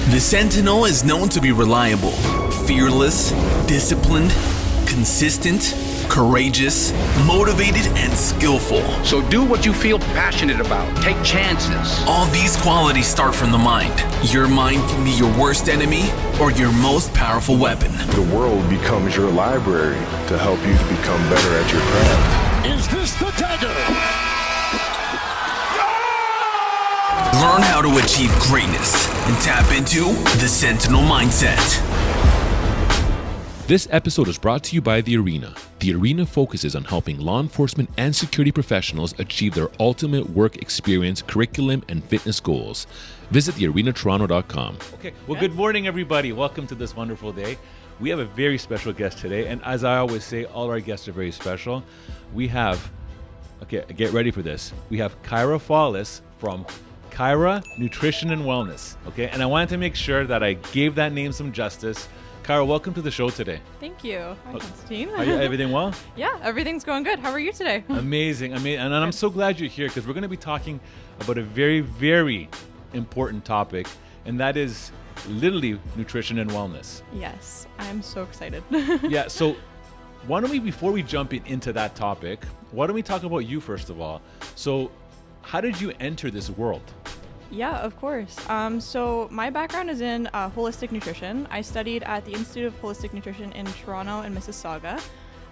The Sentinel is known to be reliable, fearless, disciplined, consistent, courageous, motivated, and skillful. So do what you feel passionate about. Take chances. All these qualities start from the mind. Your mind can be your worst enemy or your most powerful weapon. The world becomes your library to help you to become better at your craft. Is this the dagger? Learn how to achieve greatness and tap into the Sentinel mindset. This episode is brought to you by The Arena. The Arena focuses on helping law enforcement and security professionals achieve their ultimate work experience, curriculum, and fitness goals. Visit thearenatoronto.com. Okay, well, good morning, everybody. Welcome to this wonderful day. We have a very special guest today, and as I always say, all our guests are very special. We have, okay, get ready for this. We have Kyra Follis from Kyra Nutrition and Wellness, okay? And I wanted to make sure that I gave that name some justice. Kyra, welcome to the show today. Thank you. Hi, Constantine. Are you, everything well? Yeah, everything's going good. How are you today? Amazing. And I'm so glad you're here because we're going to be talking about a very, very important topic, and that is literally nutrition and wellness. Yes, I'm so excited. Yeah, so why don't we, before we jump into that topic, why don't we talk about you first of all? So how did you enter this world? Yeah, of course. So my background is in holistic nutrition. I studied at the Institute of Holistic Nutrition in Toronto and Mississauga.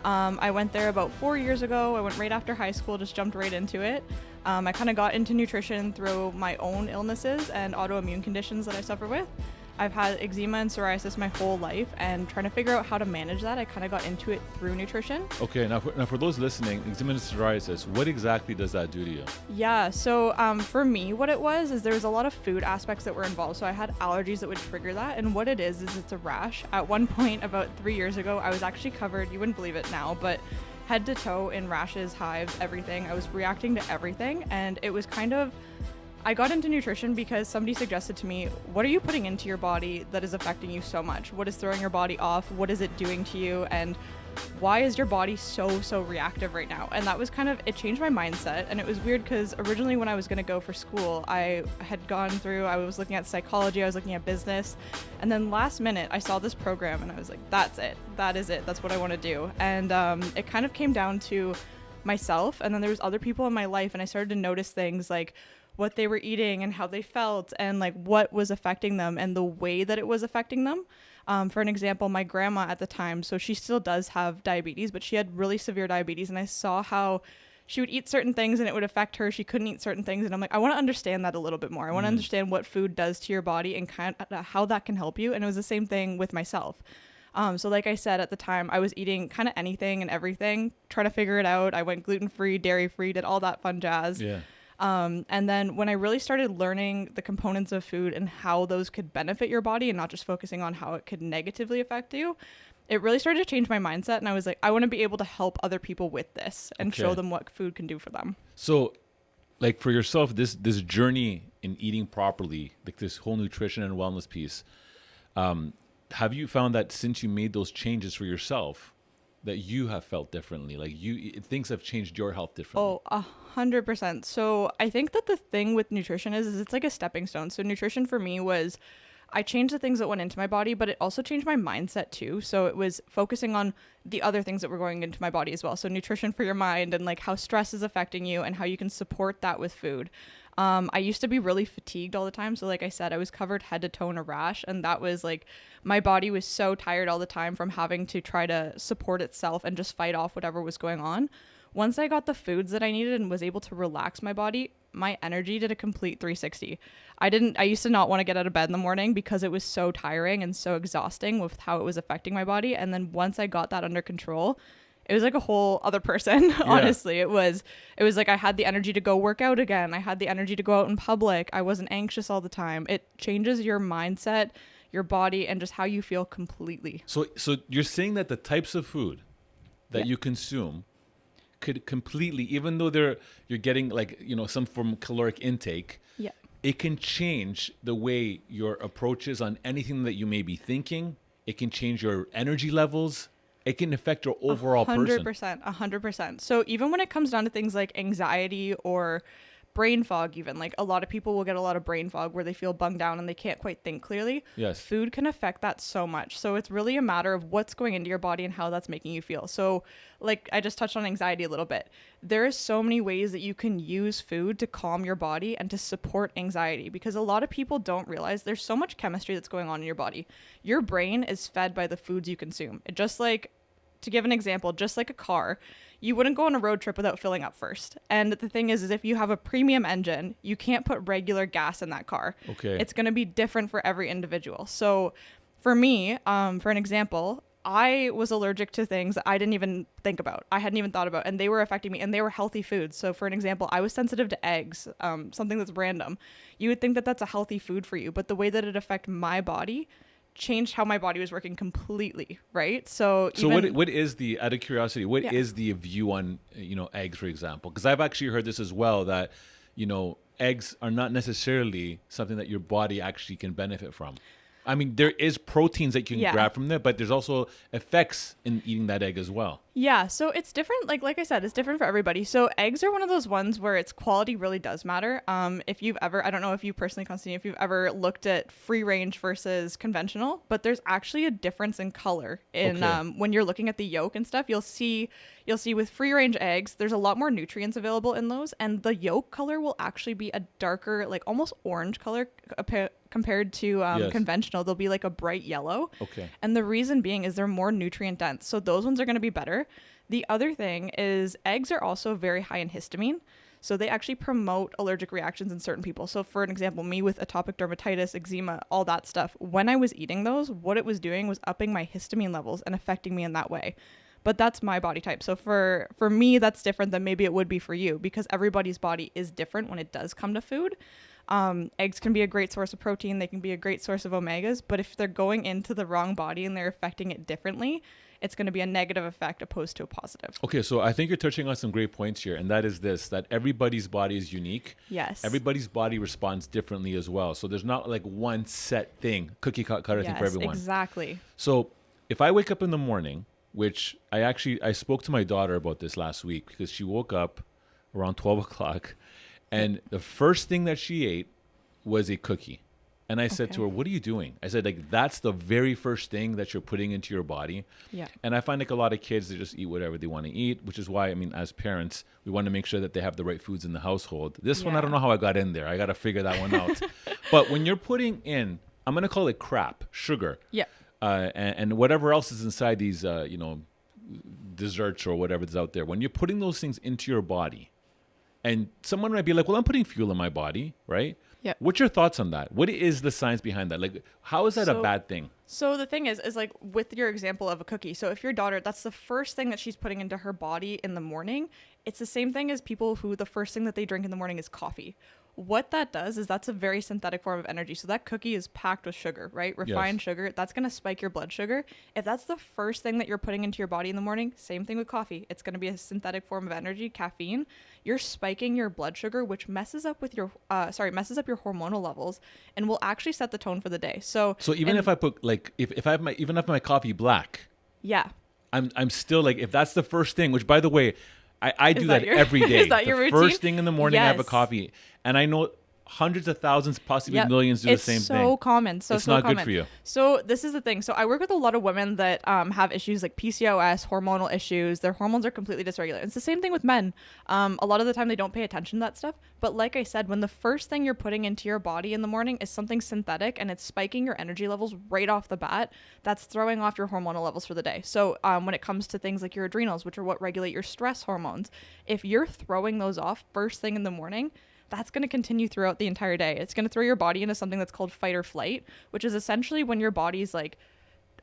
I went there about 4 years ago. I went right after high school, just jumped right into it. I kind of got into nutrition through my own illnesses and autoimmune conditions that I suffer with. I've had eczema and psoriasis my whole life, and trying to figure out how to manage that, I kind of got into it through nutrition. Okay, now for those listening, eczema and psoriasis, what exactly does that do to you? Yeah, so for me, what it was is there was a lot of food aspects that were involved. So I had allergies that would trigger that, and what it is it's a rash. At one point, about 3 years ago, I was actually covered, you wouldn't believe it now, but head to toe in rashes, hives, everything. I was reacting to everything, and it was kind of, I got into nutrition because somebody suggested to me, what are you putting into your body that is affecting you so much? What is throwing your body off? What is it doing to you? And why is your body so reactive right now? And that was kind of, it changed my mindset. And it was weird because originally when I was going to go for school, I had gone through, I was looking at psychology, I was looking at business. And then last minute, I saw this program and I was like, that's it. That is it. That's what I want to do. And it kind of came down to myself. And then there was other people in my life, and I started to notice things like what they were eating and how they felt and like what was affecting them and the way that it was affecting them. For an example, my grandma at the time, so she still does have diabetes, but she had really severe diabetes, and I saw how she would eat certain things and it would affect her. She couldn't eat certain things, and I'm like, I want to understand that a little bit more. I want to understand what food does to your body and kind of how that can help you. And it was the same thing with myself. So like I said, at the time, I was eating kind of anything and everything, trying to figure it out. I went gluten-free, dairy-free, did all that fun jazz. Yeah. And then when I really started learning the components of food and how those could benefit your body and not just focusing on how it could negatively affect you, it really started to change my mindset. And I was like, I want to be able to help other people with this and show them what food can do for them. So like for yourself, this journey in eating properly, like this whole nutrition and wellness piece, have you found that since you made those changes for yourself, that you have felt differently? Like things have changed your health differently? Oh, 100%. So I think that the thing with nutrition is it's like a stepping stone. So nutrition for me was, I changed the things that went into my body, but it also changed my mindset too. So it was focusing on the other things that were going into my body as well. So nutrition for your mind and like how stress is affecting you and how you can support that with food. I used to be really fatigued all the time. So like I said, I was covered head to toe in a rash, and that was like, my body was so tired all the time from having to try to support itself and just fight off whatever was going on. Once I got the foods that I needed and was able to relax my body, my energy did a complete 360. I used to not want to get out of bed in the morning because it was so tiring and so exhausting with how it was affecting my body. And then once I got that under control, it was like a whole other person. Honestly, it was like I had the energy to go work out again. I had the energy to go out in public. I wasn't anxious all the time. It changes your mindset, your body, and just how you feel completely. So you're saying that the types of food that you consume could completely, even though you're getting like, some form of caloric intake, it can change the way your approach is on anything that you may be thinking. It can change your energy levels. It can affect your overall person. 100%. So even when it comes down to things like anxiety or brain fog even. Like a lot of people will get a lot of brain fog where they feel bunged down and they can't quite think clearly. Yes. Food can affect that so much. So it's really a matter of what's going into your body and how that's making you feel. So like I just touched on anxiety a little bit. There is so many ways that you can use food to calm your body and to support anxiety, because a lot of people don't realize there's so much chemistry that's going on in your body. Your brain is fed by the foods you consume. It just like, to give an example, just like a car, you wouldn't go on a road trip without filling up first. And the thing is if you have a premium engine, you can't put regular gas in that car. Okay. It's going to be different for every individual. So for me, for an example, I was allergic to things that I didn't even think about. I hadn't even thought about, and they were affecting me, and they were healthy foods. So for an example, I was sensitive to eggs, something that's random. You would think that that's a healthy food for you, but the way that it affected my body changed how my body was working completely, right? So what is the, out of curiosity, what is the view on, eggs, for example? Because I've actually heard this as well, that, eggs are not necessarily something that your body actually can benefit from. I mean, there is proteins that you can grab from there, but there's also effects in eating that egg as well. Yeah, so it's different. Like I said, it's different for everybody. So eggs are one of those ones where its quality really does matter. If you've ever, I don't know if you personally, Constantine, if you've ever looked at free range versus conventional, but there's actually a difference in color in when you're looking at the yolk and stuff. You'll see with free range eggs, there's a lot more nutrients available in those, and the yolk color will actually be a darker, like almost orange color compared to conventional. They'll be like a bright yellow. Okay. And the reason being is they're more nutrient dense. So those ones are going to be better. The other thing is eggs are also very high in histamine. So they actually promote allergic reactions in certain people. So for an example, me with atopic dermatitis, eczema, all that stuff, when I was eating those, what it was doing was upping my histamine levels and affecting me in that way. But that's my body type. So for me, that's different than maybe it would be for you, because everybody's body is different when it does come to food. Eggs can be a great source of protein. They can be a great source of omegas, but if they're going into the wrong body and they're affecting it differently, it's going to be a negative effect opposed to a positive. Okay, so I think you're touching on some great points here, and that is this, that everybody's body is unique. Yes. Everybody's body responds differently as well. So there's not like one set thing, cookie cutter thing for everyone. Exactly. So if I wake up in the morning, which I spoke to my daughter about this last week, because she woke up around 12 o'clock, and the first thing that she ate was a cookie. And I said to her, what are you doing? I said, like, that's the very first thing that you're putting into your body. Yeah. And I find like a lot of kids, they just eat whatever they want to eat, which is why, I mean, as parents, we want to make sure that they have the right foods in the household. This one, I don't know how I got in there. I got to figure that one out. But when you're putting in, I'm going to call it crap, sugar. Yeah. And whatever else is inside these, desserts or whatever is out there, when you're putting those things into your body, and someone might be like, well, I'm putting fuel in my body, right? Yeah. What's your thoughts on that? What is the science behind that? Like, how is that a bad thing? So the thing is like with your example of a cookie. So if your daughter, that's the first thing that she's putting into her body in the morning, it's the same thing as people who the first thing that they drink in the morning is coffee. What that does is that's a very synthetic form of energy. So that cookie is packed with sugar, right? Refined sugar. That's going to spike your blood sugar. If that's the first thing that you're putting into your body in the morning, same thing with coffee. It's going to be a synthetic form of energy, caffeine. You're spiking your blood sugar, which messes up with your messes up your hormonal levels and will actually set the tone for the day. So even if I put like if I have my coffee black, I'm still like, if that's the first thing, which by the way, I do that every day. Is that your routine? First thing in the morning, I have a coffee. And I know hundreds of thousands, possibly millions do the same thing. It's so common. It's not good for you. So this is the thing. So I work with a lot of women that have issues like PCOS, hormonal issues. Their hormones are completely dysregulated. It's the same thing with men. A lot of the time they don't pay attention to that stuff. But like I said, when the first thing you're putting into your body in the morning is something synthetic and it's spiking your energy levels right off the bat, that's throwing off your hormonal levels for the day. So when it comes to things like your adrenals, which are what regulate your stress hormones, if you're throwing those off first thing in the morning, that's going to continue throughout the entire day. It's going to throw your body into something that's called fight or flight, which is essentially when your body's like,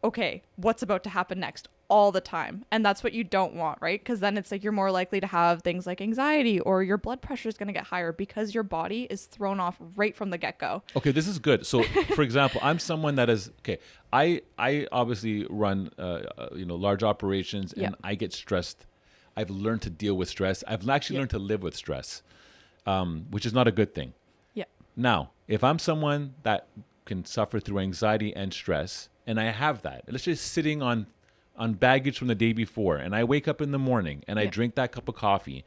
okay, what's about to happen next all the time. And that's what you don't want, right? Because then it's like you're more likely to have things like anxiety or your blood pressure is going to get higher because your body is thrown off right from the get-go. Okay, this is good. So, for example, I'm someone that is, I obviously run, large operations and I get stressed. I've learned to deal with stress. I've actually learned to live with stress. Which is not a good thing. Yeah. Now, if I'm someone that can suffer through anxiety and stress, and I have that, let's just sitting on baggage from the day before, and I wake up in the morning and I drink that cup of coffee,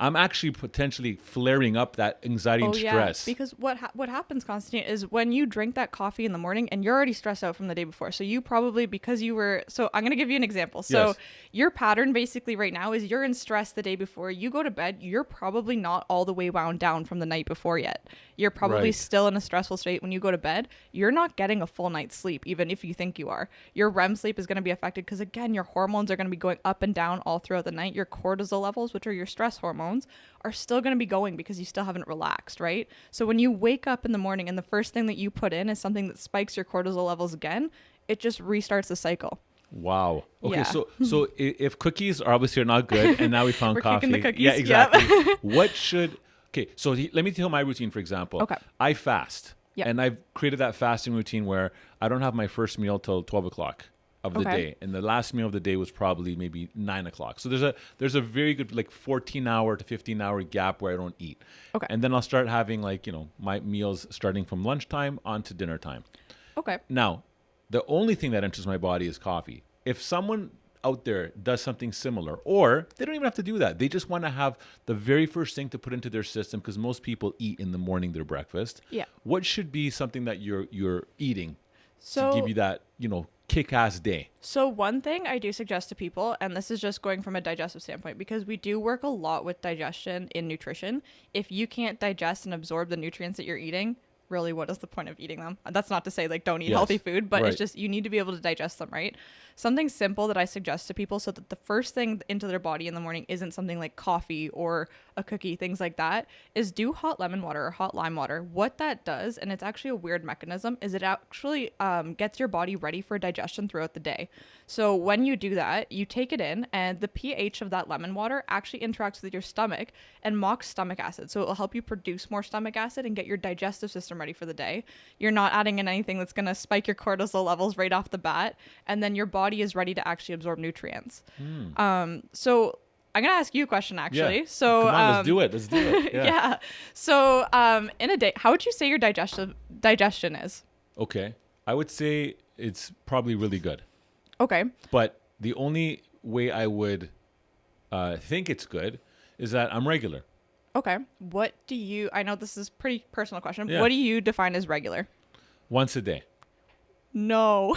I'm actually potentially flaring up that anxiety and stress. Because what happens, Constantine, is when you drink that coffee in the morning and you're already stressed out from the day before. So you probably, because you were, so I'm going to give you an example. So Yes. your pattern basically right now is you're in stress the day before. You go to bed, you're probably not all the way wound down from the night before yet. You're probably Right. still in a stressful state when you go to bed. You're not getting a full night's sleep, even if you think you are. Your REM sleep is going to be affected because, again, your hormones are going to be going up and down all throughout the night. Your cortisol levels, which are your stress hormones, are still going to be going because you still haven't relaxed, right? So when you wake up in the morning and the first thing that you put in is something that spikes your cortisol levels again, it just restarts the cycle. Wow. Okay, Yeah. so if cookies are obviously not good, and now we found We're coffee. kicking the cookies, Yeah, exactly. yep. What should? Okay, so let me tell my routine, for example. Okay. I fast, Yep. and I've created that fasting routine where I don't have my first meal till 12 o'clock of the Okay. day, and the last meal of the day was probably maybe 9 o'clock. So there's a very good like 14-hour to 15-hour gap where I don't eat. Okay. And then I'll start having like my meals starting from lunchtime on to dinner time. Okay. Now, the only thing that enters my body is coffee. If someone out there does something similar, or they don't even have to do that, they just want to have the very first thing to put into their system, because most people eat in the morning their breakfast. Yeah. What should be something that you're eating So to give you that kick-ass day? So one thing I do suggest to people, and this is just going from a digestive standpoint, because we do work a lot with digestion in nutrition. If you can't digest and absorb the nutrients that you're eating, really, what is the point of eating them? That's not to say like don't eat Yes. healthy food, but Right. it's just you need to be able to digest them, right? Something simple that I suggest to people so that the first thing into their body in the morning isn't something like coffee or a cookie, things like that, is do hot lemon water or hot lime water. What that does, and it's actually a weird mechanism, is it actually gets your body ready for digestion throughout the day. So when you do that, you take it in, and the pH of that lemon water actually interacts with your stomach and mocks stomach acid. So it will help you produce more stomach acid and get your digestive system ready for the day. You're not adding in anything that's going to spike your cortisol levels right off the bat, and then your body is ready to actually absorb nutrients. So I'm going to ask you a question, actually. Yeah. So Come on, let's do it. Yeah. yeah. So in a day, how would you say your digestion is? Okay. I would say it's probably really good. Okay. But the only way I would think it's good is that I'm regular. Okay. What do you, I know this is a pretty personal question. Yeah. What do you define as regular? Once a day. No.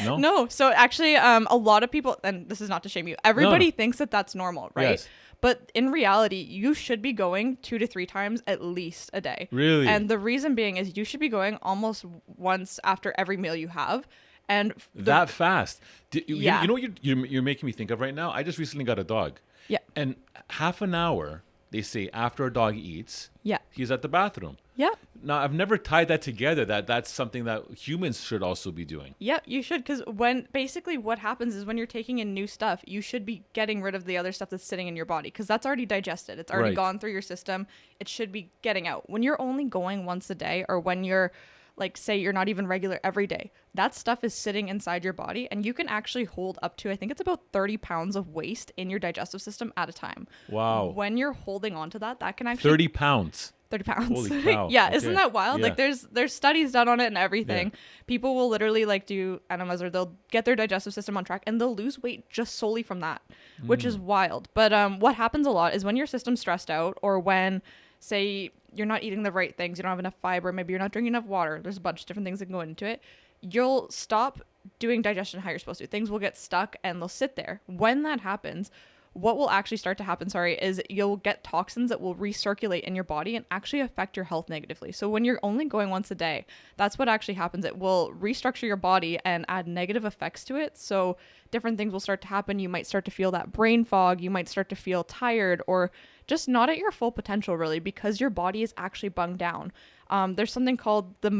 No? No. So actually, a lot of people, and this is not to shame you, everybody thinks that that's normal, right? Yes. But in reality, you should be going 2 to 3 times at least a day. Really? And the reason being is you should be going almost once after every meal you have. And That fast. Yeah. You know what you're making me think of right now? I just recently got a dog. Yeah. And half an hour, they say, after a dog eats, Yeah. he's at the bathroom. Yeah. Now, I've never tied that together, that's something that humans should also be doing. Yep, you should, because when basically what happens is when you're taking in new stuff, you should be getting rid of the other stuff that's sitting in your body, because that's already digested. It's already Right. gone through your system. It should be getting out. When you're only going once a day, or when you're like, say you're not even regular every day, that stuff is sitting inside your body, and you can actually hold up to, I think it's about 30 pounds of waste in your digestive system at a time. Wow. When you're holding on to that can actually 30 pounds. 30 pounds. Holy cow. Yeah, Okay. isn't that wild? Yeah. Like there's studies done on it and everything. Yeah. People will literally like do enemas, or they'll get their digestive system on track, and they'll lose weight just solely from that, which is wild. But what happens a lot is when your system's stressed out, or when, say, you're not eating the right things, you don't have enough fiber, maybe you're not drinking enough water, there's a bunch of different things that can go into it, you'll stop doing digestion how you're supposed to. Things will get stuck and they'll sit there. When that happens, what will actually start to happen, is you'll get toxins that will recirculate in your body and actually affect your health negatively. So when you're only going once a day, that's what actually happens. It will restructure your body and add negative effects to it. So different things will start to happen. You might start to feel that brain fog. You might start to feel tired, or just not at your full potential, really, because your body is actually bunged down. There's something called the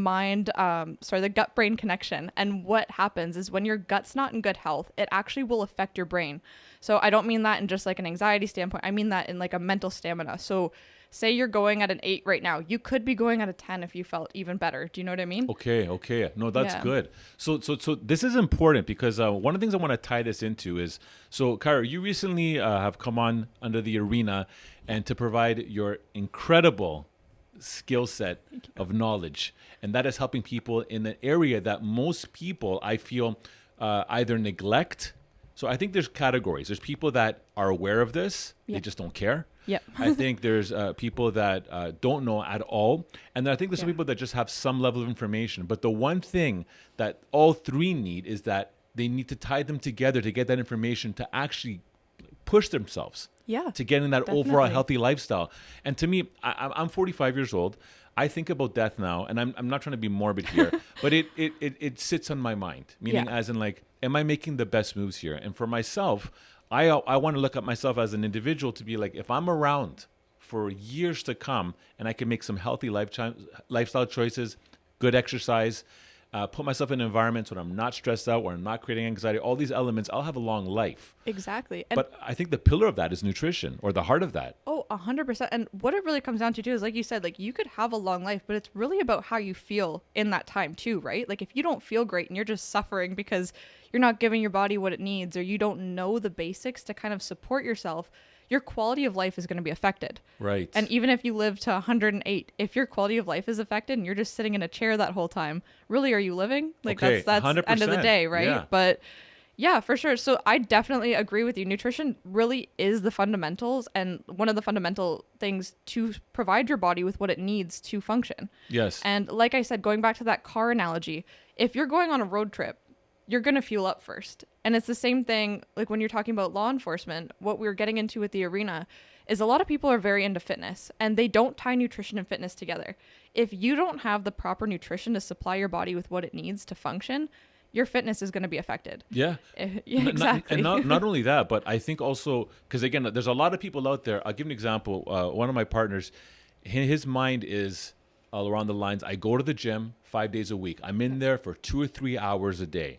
gut-brain connection. And what happens is when your gut's not in good health, it actually will affect your brain. So I don't mean that in just like an anxiety standpoint. I mean that in like a mental stamina. So say you're going at an 8 right now, you could be going at a 10 if you felt even better. Do you know what I mean? Okay. No, that's Yeah. good. So this is important, because one of the things I want to tie this into is, so Kyra, you recently have come on under the arena and to provide your incredible skill set of knowledge, and that is helping people in an area that most people, I feel, either neglect. So I think there's categories. There's people that are aware of this, Yeah. they just don't care. Yep. I think there's people that don't know at all. And then I think there's some Yeah. people that just have some level of information. But the one thing that all three need is that they need to tie them together to get that information to actually push themselves Yeah, to getting that overall definitely. healthy lifestyle. And to me, I'm 45 years old. I think about death now, and I'm not trying to be morbid here, but it sits on my mind, meaning Yeah. as in like, am I making the best moves here? And for myself, I want to look at myself as an individual to be like, if I'm around for years to come and I can make some healthy lifestyle choices, good exercise, put myself in environments where I'm not stressed out, where I'm not creating anxiety, all these elements, I'll have a long life. Exactly. And But I think the pillar of that is nutrition, or the heart of that. oh, 100%. And what it really comes down to too is, like you said, like you could have a long life, but it's really about how you feel in that time too, right? Like if you don't feel great and you're just suffering because you're not giving your body what it needs, or you don't know the basics to kind of support yourself, your quality of life is going to be affected. Right. And even if you live to 108, if your quality of life is affected and you're just sitting in a chair that whole time, really, are you living? Like Okay, that's 100%. end of the day, right? Yeah. But yeah, for sure. So I definitely agree with you. Nutrition really is the fundamentals, and one of the fundamental things to provide your body with what it needs to function. Yes. And like I said, going back to that car analogy, if you're going on a road trip, you're going to fuel up first. And it's the same thing, like when you're talking about law enforcement, what we're getting into with the arena is a lot of people are very into fitness and they don't tie nutrition and fitness together. If you don't have the proper nutrition to supply your body with what it needs to function, your fitness is going to be affected. Yeah. Yeah, exactly. And not only that, but I think also, because again, there's a lot of people out there. I'll give an example. One of my partners, his mind is all around the lines, I go to the gym 5 days a week. I'm in there for 2 or 3 hours a day.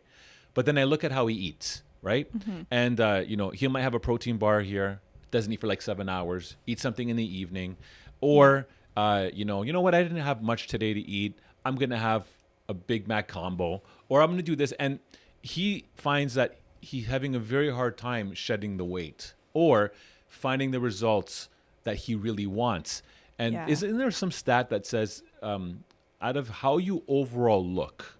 But then I look at how he eats, right? Mm-hmm. And, he might have a protein bar here, doesn't eat for like 7 hours, eat something in the evening. Or, you know what, I didn't have much today to eat. I'm going to have a Big Mac combo, or I'm going to do this. And he finds that he's having a very hard time shedding the weight or finding the results that he really wants. And Yeah. isn't there some stat that says out of how you overall look,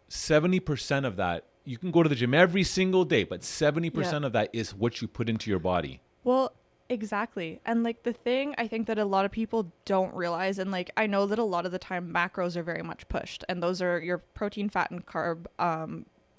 70% of that, you can go to the gym every single day, but 70% of that is what you put into your body. Well, exactly. And like the thing I think that a lot of people don't realize, and like I know that a lot of the time macros are very much pushed, and those are your protein, fat, and carb,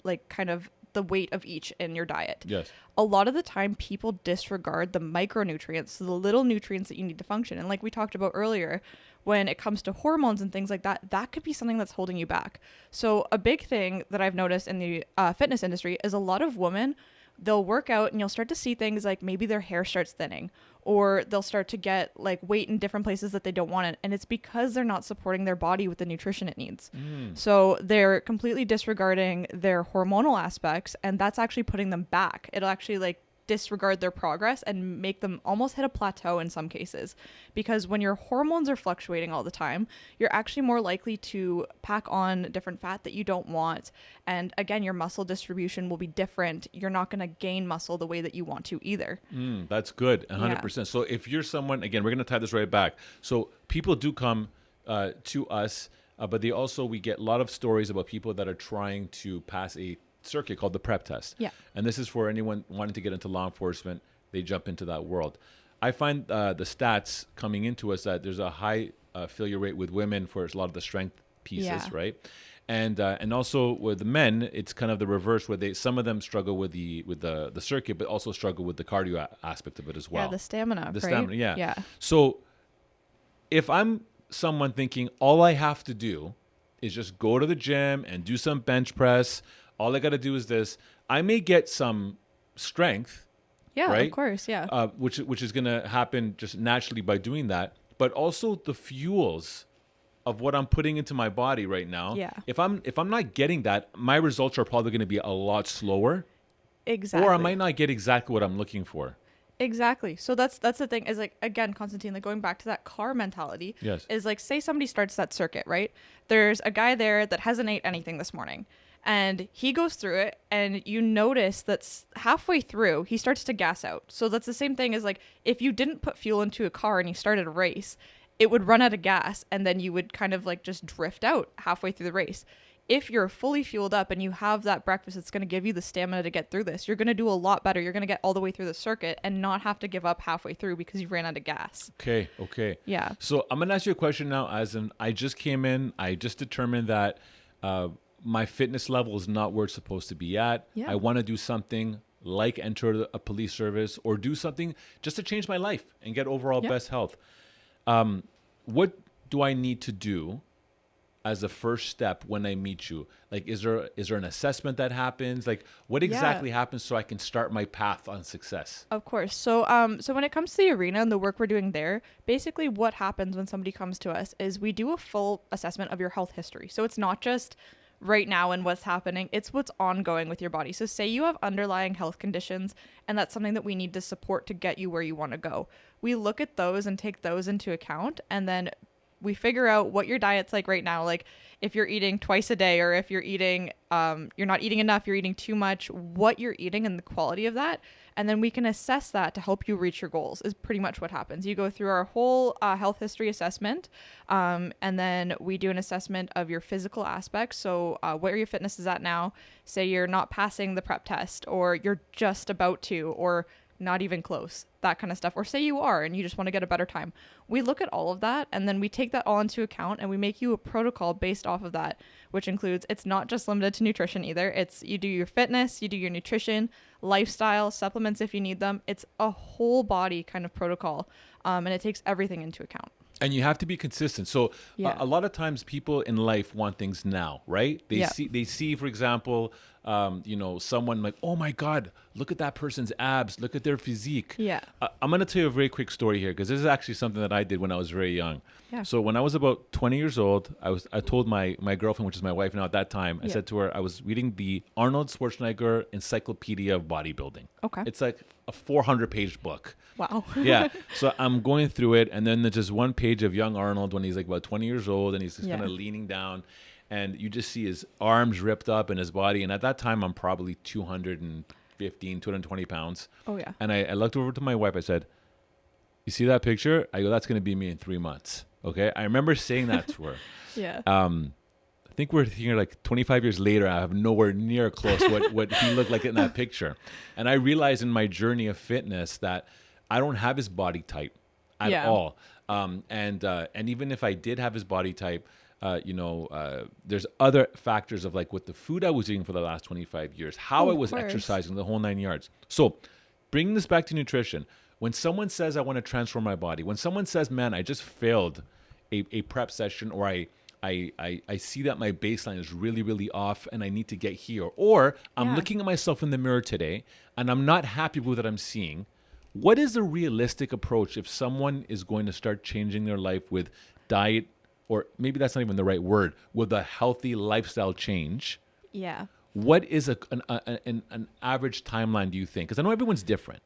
like kind of the weight of each in your diet. Yes. A lot of the time people disregard the micronutrients, so the little nutrients that you need to function. And like we talked about earlier, when it comes to hormones and things like that, that could be something that's holding you back. So a big thing that I've noticed in the fitness industry is a lot of women, they'll work out and you'll start to see things like maybe their hair starts thinning, or they'll start to get like weight in different places that they don't want it. And it's because they're not supporting their body with the nutrition it needs. So they're completely disregarding their hormonal aspects, and that's actually putting them back. It'll actually like disregard their progress and make them almost hit a plateau in some cases, because when your hormones are fluctuating all the time, you're actually more likely to pack on different fat that you don't want, and again, your muscle distribution will be different. You're not going to gain muscle the way that you want to either. That's good, 100%. So if you're someone, again, we're going to tie this right back. So people do come to us, but we get a lot of stories about people that are trying to pass a circuit called the prep test. Yeah. And this is for anyone wanting to get into law enforcement. They jump into that world. I find the stats coming into us that there's a high failure rate with women for a lot of the strength pieces, Yeah. right? And also with the men, it's kind of the reverse, where some of them struggle with the circuit, but also struggle with the cardio aspect of it as well. Yeah, the stamina, The right? stamina, yeah. Yeah. So if I'm someone thinking all I have to do is just go to the gym and do some bench press, all I got to do is this, I may get some strength, Yeah, right? of course, yeah. Which is going to happen just naturally by doing that, but also the fuels of what I'm putting into my body right now. Yeah. If I'm not getting that, my results are probably going to be a lot slower, Exactly. or I might not get exactly what I'm looking for. Exactly. So that's the thing, is like, again, Constantine, like going back to that car mentality, Yes. is like, say somebody starts that circuit, right? There's a guy there that hasn't ate anything this morning, and he goes through it, and you notice that's halfway through, he starts to gas out. So that's the same thing as like, if you didn't put fuel into a car and you started a race, it would run out of gas, and then you would kind of like just drift out halfway through the race. if you're fully fueled up and you have that breakfast, it's going to give you the stamina to get through this. You're going to do a lot better. You're going to get all the way through the circuit and not have to give up halfway through because you ran out of gas. Okay. Yeah. So I'm going to ask you a question now, as in I just came in. I just determined that my fitness level is not where it's supposed to be at. Yeah. I want to do something like enter a police service or do something just to change my life and get overall best health. What do I need to do as a first step when I meet you? Like, is there an assessment that happens? Like, what exactly happens so I can start my path on success? Of course. So when it comes to the arena and the work we're doing there, basically what happens when somebody comes to us is we do a full assessment of your health history. So it's not just right now and what's happening, it's what's ongoing with your body. So say you have underlying health conditions and that's something that we need to support to get you where you want to go. We look at those and take those into account, and then we figure out what your diet's like right now. Like if you're eating twice a day, or if you're eating, you're not eating enough, you're eating too much, what you're eating and the quality of that. And then we can assess that to help you reach your goals is pretty much what happens. You go through our whole health history assessment. And then we do an assessment of your physical aspects. So where your fitness is at now, say you're not passing the prep test, or you're just about to, or not even close, that kind of stuff. Or say you are and you just want to get a better time. We look at all of that, and then we take that all into account, and we make you a protocol based off of that, which includes, it's not just limited to nutrition either. It's you do your fitness, you do your nutrition, lifestyle, supplements if you need them. It's a whole body kind of protocol, and it takes everything into account. And you have to be consistent. So a lot of times people in life want things now, right? They see, for example, someone like, oh my God, look at that person's abs, look at their physique. Yeah. I'm going to tell you a very quick story here, because this is actually something that I did when I was very young. Yeah. So when I was about 20 years old, I told my girlfriend, which is my wife now at that time, I said to her, I was reading the Arnold Schwarzenegger Encyclopedia of Bodybuilding. Okay. It's like a 400-page book. Wow. Yeah. So I'm going through it, and then there's just one page of young Arnold when he's like about 20 years old, and he's just kind of leaning down, and you just see his arms ripped up in his body. And at that time, I'm probably 220 pounds. Oh, yeah. And I looked over to my wife. I said, you see that picture? I go, that's going to be me in 3 months. Okay. I remember saying that to her. Yeah. I think we're here like 25 years later. I have nowhere near close what he looked like in that picture. And I realized in my journey of fitness that I don't have his body type at all. And even if I did have his body type, there's other factors of like what the food I was eating for the last 25 years, how I was exercising, the whole 9 yards. So bringing this back to nutrition, when someone says I want to transform my body, when someone says, man, I just failed a prep session, or I see that my baseline is really, really off and I need to get here, or I'm looking at myself in the mirror today and I'm not happy with what I'm seeing. What is a realistic approach if someone is going to start changing their life with diet, or maybe that's not even the right word, with a healthy lifestyle change? Yeah. What is an average timeline, do you think? Because I know everyone's different.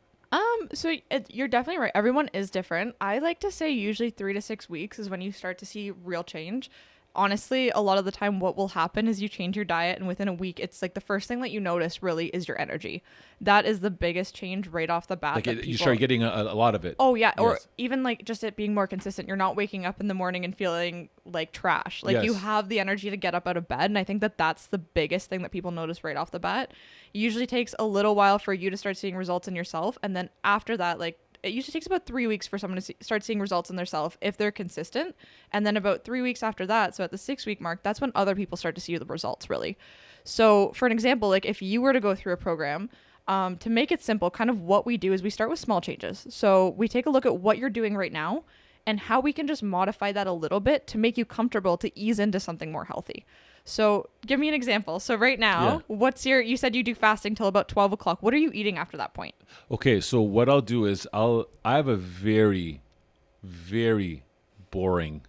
So you're definitely right. Everyone is different. I like to say usually 3 to 6 weeks is when you start to see real change. Honestly, a lot of the time what will happen is you change your diet, and within a week, it's like the first thing that you notice really is your energy. That is the biggest change right off the bat. Like you start getting a lot of it. Oh, yeah. Yes. Or even like just it being more consistent. You're not waking up in the morning and feeling like trash. Like you have the energy to get up out of bed. And I think that that's the biggest thing that people notice right off the bat. It usually takes a little while for you to start seeing results in yourself. And then after that, like, it usually takes about 3 weeks for someone to start seeing results in themselves if they're consistent. And then about 3 weeks after that, so at the 6-week mark, that's when other people start to see the results really. So for an example, like if you were to go through a program, to make it simple, kind of what we do is we start with small changes. So we take a look at what you're doing right now and how we can just modify that a little bit to make you comfortable to ease into something more healthy. So give me an example. So right now, you said you do fasting till about 12 o'clock. What are you eating after that point? Okay. So what I'll do is I have a very, very boring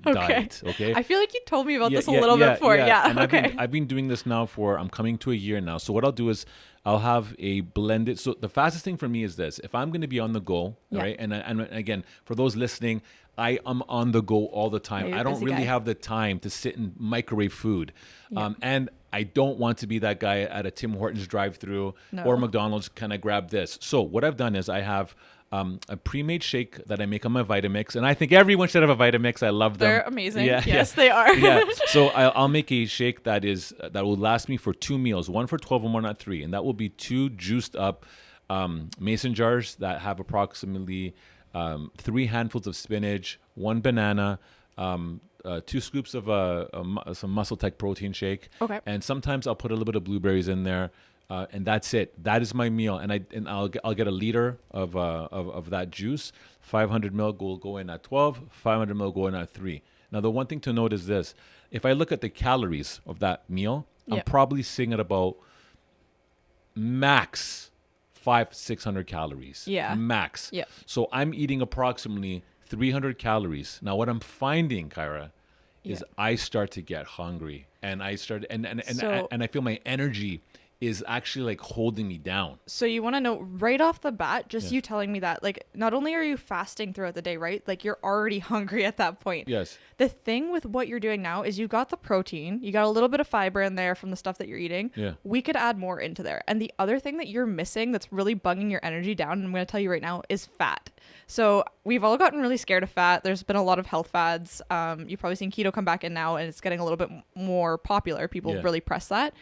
diet. Okay. I feel like you told me about this a little bit before. Yeah. And I've been doing this now I'm coming to a year now. So what I'll do is I'll have a blended. So the fastest thing for me is this: if I'm going to be on the go, right? And again, for those listening, I am on the go all the time. I don't really have the time to sit and microwave food. And I don't want to be that guy at a Tim Hortons drive-through or McDonald's, can I grab this? So what I've done is I have a pre-made shake that I make on my Vitamix, and I think everyone should have a Vitamix. I love them. They're amazing. Yeah, Yes, they are. Yeah. So I'll make a shake that will last me for 2 meals, one for 12 and one at 3, and that will be 2 juiced up mason jars that have approximately 3 handfuls of spinach, 1 banana, 2 scoops of some Muscle Tech protein shake. Okay. And sometimes I'll put a little bit of blueberries in there. And that's it. That is my meal, and I'll get a liter of that juice. 500 ml will go in at 12. 500 ml go in at 3. Now the one thing to note is this: if I look at the calories of that meal, I'm probably sitting at about max 500-600 calories. Yeah. Max. Yeah. So I'm eating approximately 300 calories. Now what I'm finding, Kyra, is I start to get hungry, and I start and I feel my energy is actually like holding me down. So you want to know right off the bat, just you telling me that, like, not only are you fasting throughout the day, right? Like, you're already hungry at that point. Yes. The thing with what you're doing now is you got the protein, you got a little bit of fiber in there from the stuff that you're eating. Yeah. We could add more into there. And the other thing that you're missing that's really bugging your energy down, and I'm going to tell you right now, is fat. So we've all gotten really scared of fat. There's been a lot of health fads. You've probably seen keto come back in now, and it's getting a little bit more popular. People really press that.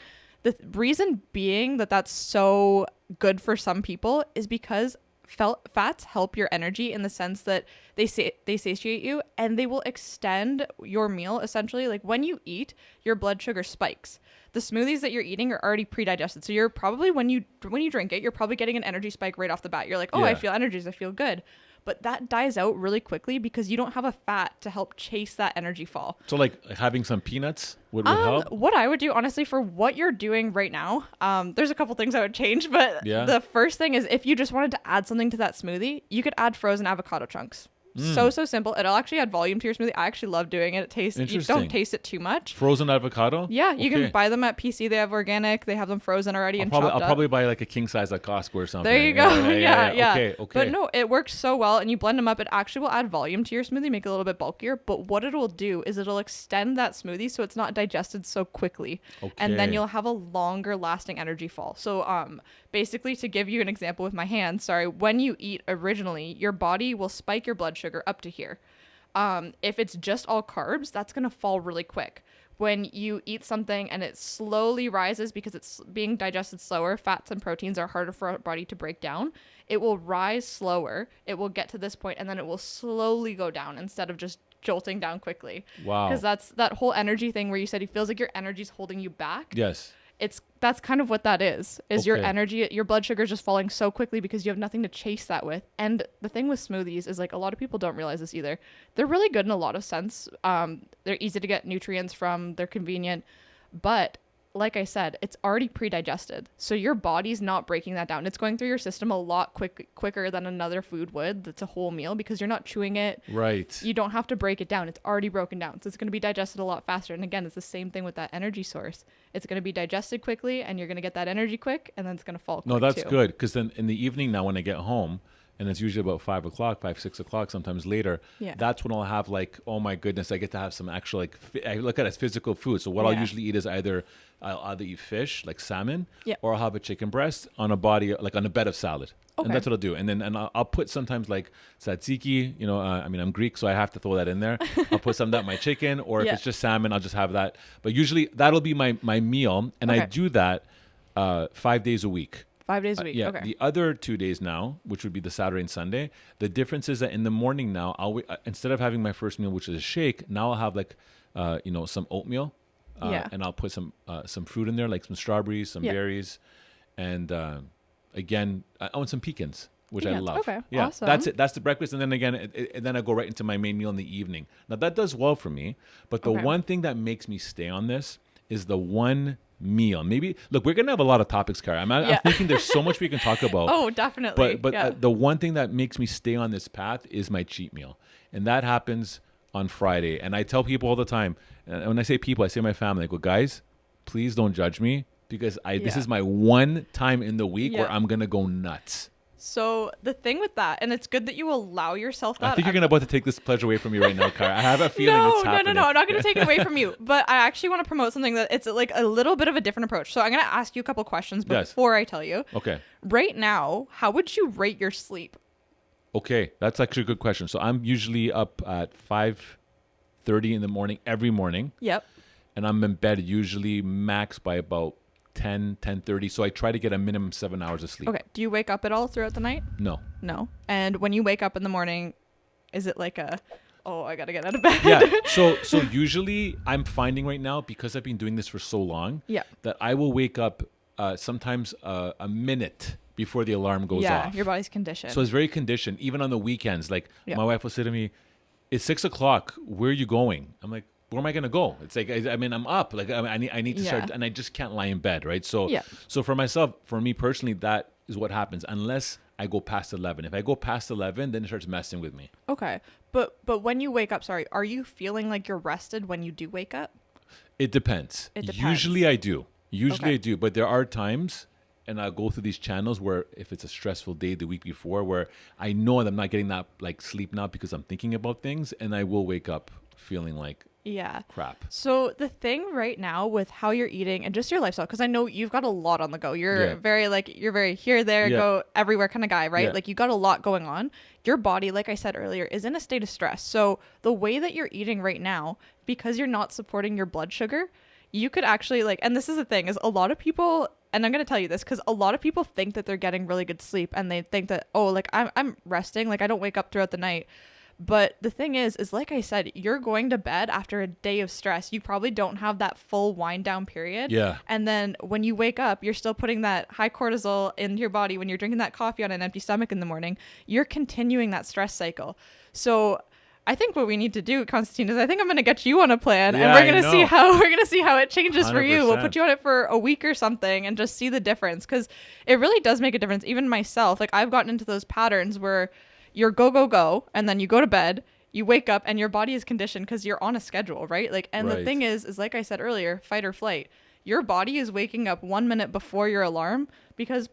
The reason being that that's so good for some people is because fats help your energy in the sense that they satiate you, and they will extend your meal. Essentially, like when you eat, your blood sugar spikes. The smoothies that you're eating are already pre-digested, so you're probably when you drink it, you're probably getting an energy spike right off the bat. You're like, oh, I feel energies, I feel good. But that dies out really quickly because you don't have a fat to help chase that energy fall. So like having some peanuts would help? What I would do, honestly, for what you're doing right now, there's a couple things I would change. But the first thing is, if you just wanted to add something to that smoothie, you could add frozen avocado chunks. So simple. It'll actually add volume to your smoothie. I actually love doing it. You don't taste it too much. Frozen avocado? Yeah, you can buy them at PC. They have organic. They have them frozen already and chopped up. I'll probably buy like a king size at Costco or something. There you go. Yeah. Okay. But no, it works so well, and you blend them up. It actually will add volume to your smoothie, make it a little bit bulkier. But what it will do is it'll extend that smoothie so it's not digested so quickly. Okay. And then you'll have a longer lasting energy fall. So basically, to give you an example with my hands, when you eat originally, your body will spike your blood sugar up to here. If it's just all carbs, that's going to fall really quick. When you eat something and it slowly rises because it's being digested slower, fats and proteins are harder for our body to break down. It will rise slower. It will get to this point, and then it will slowly go down instead of just jolting down quickly. Wow. Because that's that whole energy thing where you said it feels like your energy's holding you back. Yes. That's kind of what that is your energy, your blood sugar is just falling so quickly because you have nothing to chase that with. And the thing with smoothies is, like, a lot of people don't realize this either. They're really good in a lot of sense. They're easy to get nutrients from, they're convenient, but like I said, it's already pre-digested. So your body's not breaking that down. It's going through your system a lot quicker than another food would. That's a whole meal because you're not chewing it. Right. You don't have to break it down. It's already broken down. So it's going to be digested a lot faster. And again, it's the same thing with that energy source. It's going to be digested quickly, and you're going to get that energy quick, and then it's going to fall quick. No, that's good, because then in the evening now when I get home, and it's usually about 5 o'clock, 6 o'clock, sometimes later. Yeah. That's when I'll have, like, oh my goodness, I get to have some actual, like, I look at it as physical food. So what I'll usually eat is I'll either eat fish, like salmon, or I'll have a chicken breast on a bed of salad. Okay. And that's what I'll do. And then I'll put sometimes like tzatziki, I'm Greek, so I have to throw that in there. I'll put some of that in my chicken, or if it's just salmon, I'll just have that. But usually that'll be my meal. And I do that 5 days a week. 5 days a week. Yeah. Okay. The other 2 days now, which would be the Saturday and Sunday, the difference is that in the morning now, I'll instead of having my first meal, which is a shake, now I'll have like, some oatmeal, and I'll put some fruit in there, like some strawberries, some berries, and again, I own some pecans, which I love. Okay. Yeah. Awesome. That's it. That's the breakfast, and then again, and then I go right into my main meal in the evening. Now that does well for me, but the one thing that makes me stay on this is the one meal. Maybe look, we're gonna have a lot of topics, Kyra. I'm thinking there's so much we can talk about. Oh, definitely. But the one thing that makes me stay on this path is my cheat meal, and that happens on Friday. And I tell people all the time, and when I say people, I say my family. I go, guys, please don't judge me, because this is my one time in the week where I'm gonna go nuts. So the thing with that, and it's good that you allow yourself that. I think you're about to take this pleasure away from me right now, Kyra. I have a feeling it's happening. No, I'm not going to take it away from you. But I actually want to promote something that it's like a little bit of a different approach. So I'm going to ask you a couple questions before I tell you. Okay. Right now, how would you rate your sleep? Okay, that's actually a good question. So I'm usually up at 5:30 in the morning every morning, Yep. and I'm in bed usually max by about 10:30. So I try to get a minimum 7 hours of sleep. Okay. Do you wake up at all throughout the night? No. No. And when you wake up in the morning, is it like I got to get out of bed? Yeah. So usually I'm finding right now, because I've been doing this for so long, Yeah. that I will wake up sometimes a minute before the alarm goes Yeah, off. your body's conditioned. So it's very conditioned. Even on the weekends, like Yeah. my wife will say to me, "It's 6:00. Where are you going?" I'm like, "Where am I gonna go?" It's like I mean, I'm up. Like I need to start, Yeah. and I just can't lie in bed, right? So Yeah. so for myself, for me personally, that is what happens unless I go past 11. If I go past 11, then it starts messing with me. Okay. But when you wake up, sorry, are you feeling like you're rested when you do wake up? It depends. It depends. Usually I do. Okay. I do. But there are times, and I'll go through these channels where if it's a stressful day the week before, where I know that I'm not getting that like sleep now because I'm thinking about things, and I will wake up feeling like Yeah. crap. So the thing right now with how you're eating and just your lifestyle, because I know you've got a lot on the go. You're Yeah. you're very here, there, Yeah. go everywhere kind of guy, right? Yeah. Like you got a lot going on. Your body, like I said earlier, is in a state of stress. So the way that you're eating right now, because you're not supporting your blood sugar, you could actually and this is the thing, is a lot of people, and I'm going to tell you this because a lot of people think that they're getting really good sleep and they think that, oh, like I'm resting, like I don't wake up throughout the night. But the thing is like I said, you're going to bed after a day of stress. You probably don't have that full wind down period. Yeah. And then when you wake up, you're still putting that high cortisol in your body. When you're drinking that coffee on an empty stomach in the morning, you're continuing that stress cycle. So I think what we need to do, Constantine, is I think I'm going to get you on a plan, Yeah, and we're going to I see how it changes for you. We'll 100%. put you on it for a week or something and just see the difference, because it really does make a difference. Even myself, like I've gotten into those patterns where you're go, and then you go to bed, you wake up, and your body is conditioned because you're on a schedule, right? Like, and the Right. thing is like I said earlier, fight or flight. Your body is waking up 1 minute before your alarm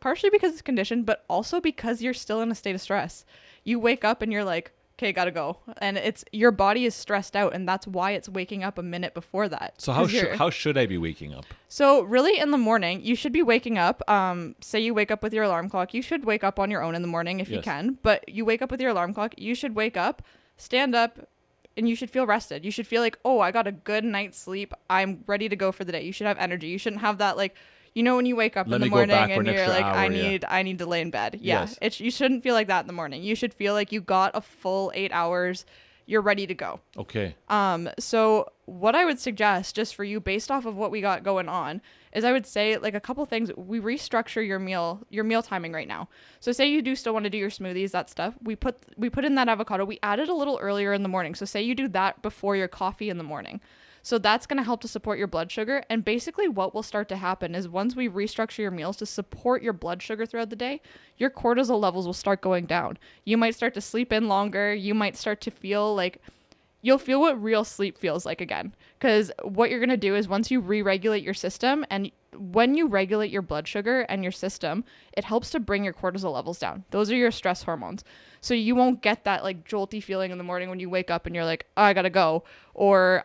partially because it's conditioned, but also because you're still in a state of stress. You wake up and you're like, okay, gotta go. And it's your body is stressed out, and that's why it's waking up a minute before that. So 'Cause you're- how should I be waking up? So really in the morning, you should be waking up. Say you wake up with your alarm clock. You should wake up on your own in the morning if you Yes. can. But you wake up with your alarm clock. You should wake up, stand up, and you should feel rested. You should feel like, oh, I got a good night's sleep. I'm ready to go for the day. You should have energy. You shouldn't have that when you wake up Let in the me go morning back for and an you're extra like, hour, yeah. I need to lay in bed. Yeah. Yes. You shouldn't feel like that in the morning. You should feel like you got a full 8 hours. You're ready to go. Okay. So what I would suggest, just for you, based off of what we got going on, is I would say like a couple things. We restructure your meal timing right now. So say you do still want to do your smoothies, that stuff. We put in that avocado. We add it a little earlier in the morning. So say you do that before your coffee in the morning. So that's going to help to support your blood sugar. And basically what will start to happen is once we restructure your meals to support your blood sugar throughout the day, your cortisol levels will start going down. You might start to sleep in longer. You might start to feel like you'll feel what real sleep feels like again. Because what you're going to do is once you re-regulate your system, and when you regulate your blood sugar and your system, it helps to bring your cortisol levels down. Those are your stress hormones. So you won't get that like jolty feeling in the morning when you wake up and you're like, oh, I got to go. Or,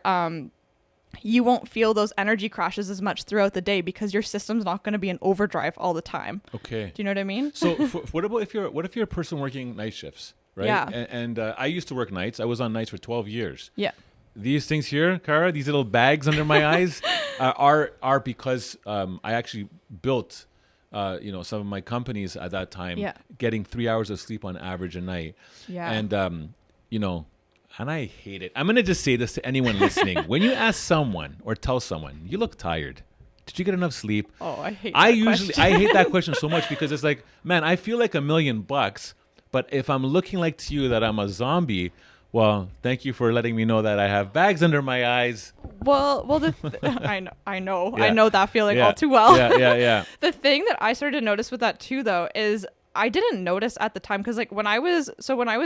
you won't feel those energy crashes as much throughout the day because your system's not going to be in overdrive all the time. Okay. Do you know what I mean? So what if you're a person working night shifts, right? Yeah. And I used to work nights. I was on nights for 12 years. Yeah. These things here, Kyra, these little bags under my eyes are because I actually built some of my companies at that time, Yeah. getting 3 hours of sleep on average a night. Yeah. And and I hate it. I'm going to just say this to anyone listening. When you ask someone or tell someone, you look tired, did you get enough sleep? Oh, I hate I that usually question. I hate that question so much because it's like, man, I feel like $1 million, but if I'm looking like to you that I'm a zombie, well, thank you for letting me know that I have bags under my eyes. Well, I know Yeah. I know that feeling Yeah. all too well. Yeah. The thing that I started to notice with that too, though, is I didn't notice at the time because like when I was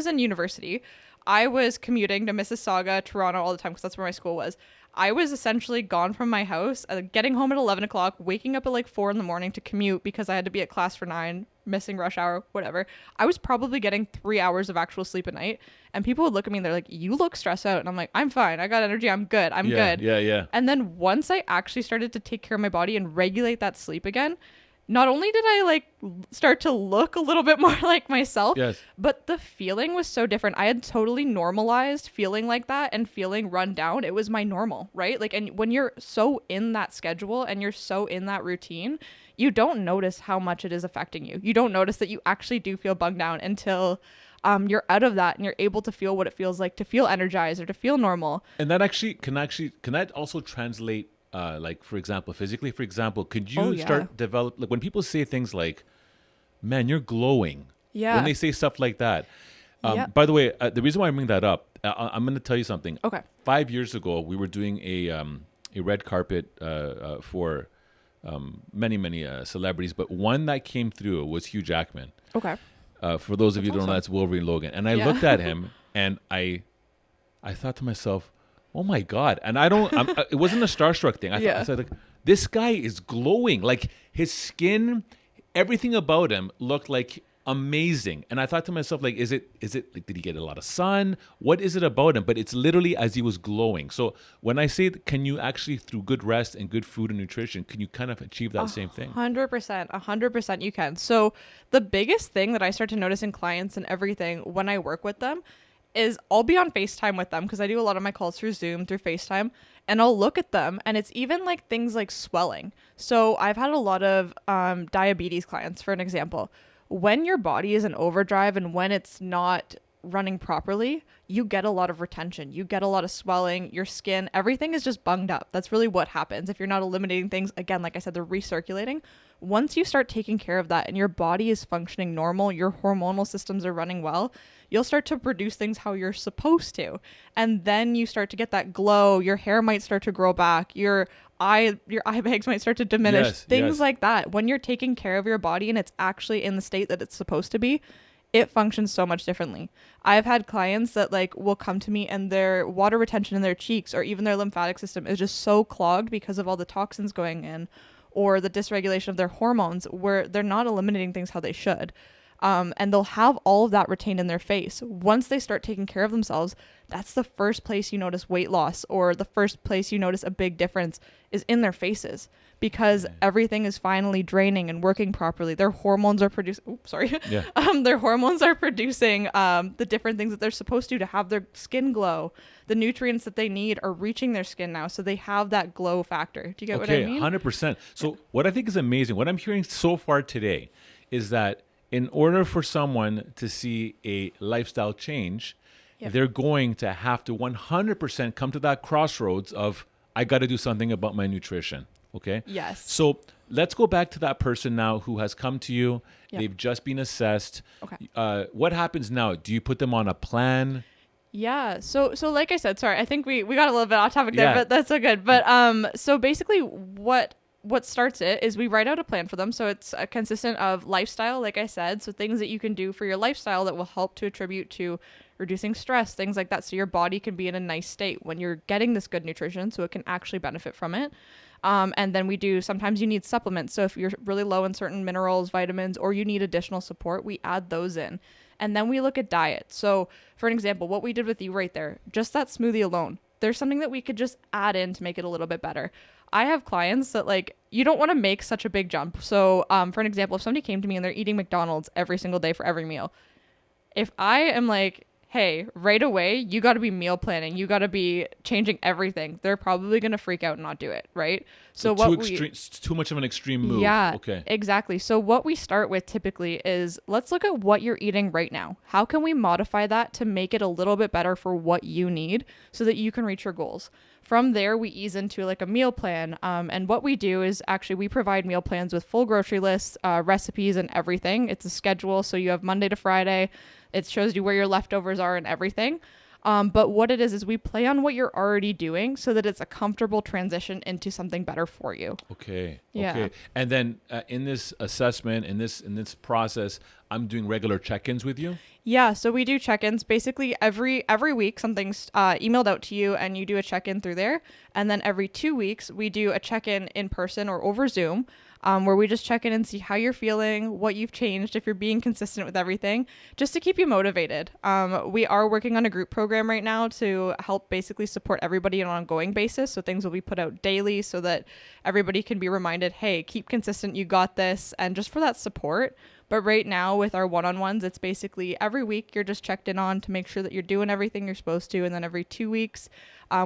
in university, I was commuting to Mississauga, Toronto all the time because that's where my school was. I was essentially gone from my house, getting home at 11 o'clock, waking up at like 4 in the morning to commute because I had to be at class for 9, missing rush hour, whatever. I was probably getting 3 hours of actual sleep a night. And people would look at me and they're like, you look stressed out. And I'm like, I'm fine. I got energy. I'm good. I'm good. Yeah. And then once I actually started to take care of my body and regulate that sleep again, not only did I like start to look a little bit more like myself, Yes. but the feeling was so different. I had totally normalized feeling like that and feeling run down. It was my normal, right? Like, and when you're so in that schedule and you're so in that routine, you don't notice how much it is affecting you. You don't notice that you actually do feel bugged down until you're out of that and you're able to feel what it feels like to feel energized or to feel normal. And that can that also translate, like, for example, physically? For example, could you start develop, like, when people say things like, man, you're glowing. Yeah. When they say stuff like that. By the way, the reason why I bring that up, I'm going to tell you something. Okay. 5 years ago, we were doing a red carpet for many celebrities, but one that came through was Hugh Jackman. Okay. For those of you who don't know, that's Wolverine Logan. And I looked at him and I thought to myself, oh my God. And it wasn't a starstruck thing. I said, like, this guy is glowing. Like, his skin, everything about him looked like amazing. And I thought to myself, like, is it like, did he get a lot of sun? What is it about him? But it's literally as he was glowing. So when I say, can you actually, through good rest and good food and nutrition, can you kind of achieve that same thing? 100% you can. So the biggest thing that I start to notice in clients and everything when I work with them is I'll be on FaceTime with them, because I do a lot of my calls through Zoom, through FaceTime, and I'll look at them, and it's even like things like swelling. So I've had a lot of diabetes clients, for an example. When your body is in overdrive and when it's not running properly, you get a lot of retention. You get a lot of swelling, your skin, everything is just bunged up. That's really what happens. If you're not eliminating things, again, like I said, they're recirculating. Once you start taking care of that and your body is functioning normal, your hormonal systems are running well, you'll start to produce things how you're supposed to. And then you start to get that glow. Your hair might start to grow back. Your eye bags might start to diminish. Things like that. When you're taking care of your body and it's actually in the state that it's supposed to be, it functions so much differently. I've had clients that like will come to me and their water retention in their cheeks or even their lymphatic system is just so clogged because of all the toxins going in or the dysregulation of their hormones, where they're not eliminating things how they should. And they'll have all of that retained in their face. Once they start taking care of themselves, that's the first place you notice weight loss, or the first place you notice a big difference is in their faces, because everything is finally draining and working properly. Their hormones are producing, their hormones are producing the different things that they're supposed to have their skin glow. The nutrients that they need are reaching their skin now, so they have that glow factor. Do you get what I mean? 100%. So what I think is amazing, what I'm hearing so far today is that in order for someone to see a lifestyle change, they're going to have to 100% come to that crossroads of, I got to do something about my nutrition. Okay? Yes. So let's go back to that person now who has come to you. Yep. They've just been assessed. Okay. What happens now? Do you put them on a plan? Yeah. So like I said, sorry, I think we got a little bit off topic there, but that's so good. But so basically what starts it is we write out a plan for them. So it's consistent of lifestyle, like I said. So things that you can do for your lifestyle that will help to attribute to reducing stress, things like that. So your body can be in a nice state when you're getting this good nutrition, so it can actually benefit from it. And then sometimes you need supplements. So if you're really low in certain minerals, vitamins, or you need additional support, we add those in. And then we look at diet. So for an example, what we did with you right there, just that smoothie alone, there's something that we could just add in to make it a little bit better. I have clients that like, you don't want to make such a big jump. So for an example, if somebody came to me and they're eating McDonald's every single day for every meal, if I am like, hey, right away, you got to be meal planning, you got to be changing everything, they're probably going to freak out and not do it, right? So too much of an extreme move. Yeah, okay, exactly. So what we start with typically is, let's look at what you're eating right now. How can we modify that to make it a little bit better for what you need so that you can reach your goals? From there, we ease into like a meal plan. And what we do is actually we provide meal plans with full grocery lists, recipes and everything. It's a schedule. So you have Monday to Friday. It shows you where your leftovers are and everything. But what it is we play on what you're already doing so that it's a comfortable transition into something better for you. Okay. Yeah. Okay. And then in this assessment, in this process, I'm doing regular check-ins with you? Yeah, so we do check-ins basically every week. Something's emailed out to you, and you do a check-in through there. And then every 2 weeks, we do a check-in in person or over Zoom, where we just check in and see how you're feeling, what you've changed, if you're being consistent with everything, just to keep you motivated. We are working on a group program right now to help basically support everybody on an ongoing basis. So things will be put out daily so that everybody can be reminded, hey, keep consistent, you got this, and just for that support. But right now with our one-on-ones, it's basically every week you're just checked in on to make sure that you're doing everything you're supposed to. And then every 2 weeks,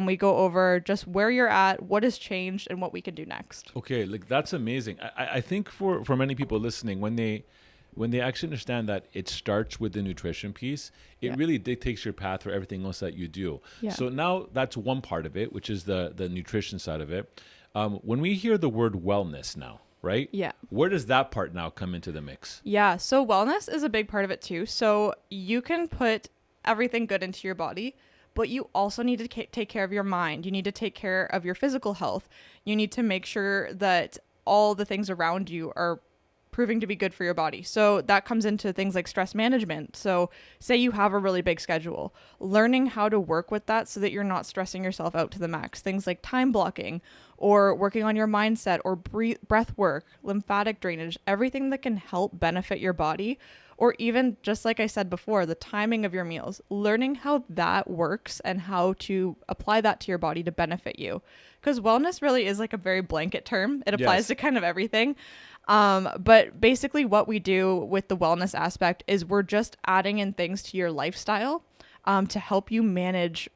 we go over just where you're at, what has changed, and what we can do next. Okay, like that's amazing. I think for many people listening, when they actually understand that it starts with the nutrition piece, it really dictates your path for everything else that you do. Yeah. So now that's one part of it, which is the nutrition side of it. When we hear the word wellness now, right? Yeah. Where does that part now come into the mix? Yeah, so wellness is a big part of it too. So you can put everything good into your body, but you also need to take care of your mind. You need to take care of your physical health. You need to make sure that all the things around you are proving to be good for your body. So that comes into things like stress management. So say you have a really big schedule, learning how to work with that so that you're not stressing yourself out to the max. Things like time blocking or working on your mindset or breath work, lymphatic drainage, everything that can help benefit your body. Or even just like I said before, the timing of your meals, learning how that works and how to apply that to your body to benefit you. Because wellness really is like a very blanket term. It applies to kind of everything. But basically what we do with the wellness aspect is we're just adding in things to your lifestyle to help you manage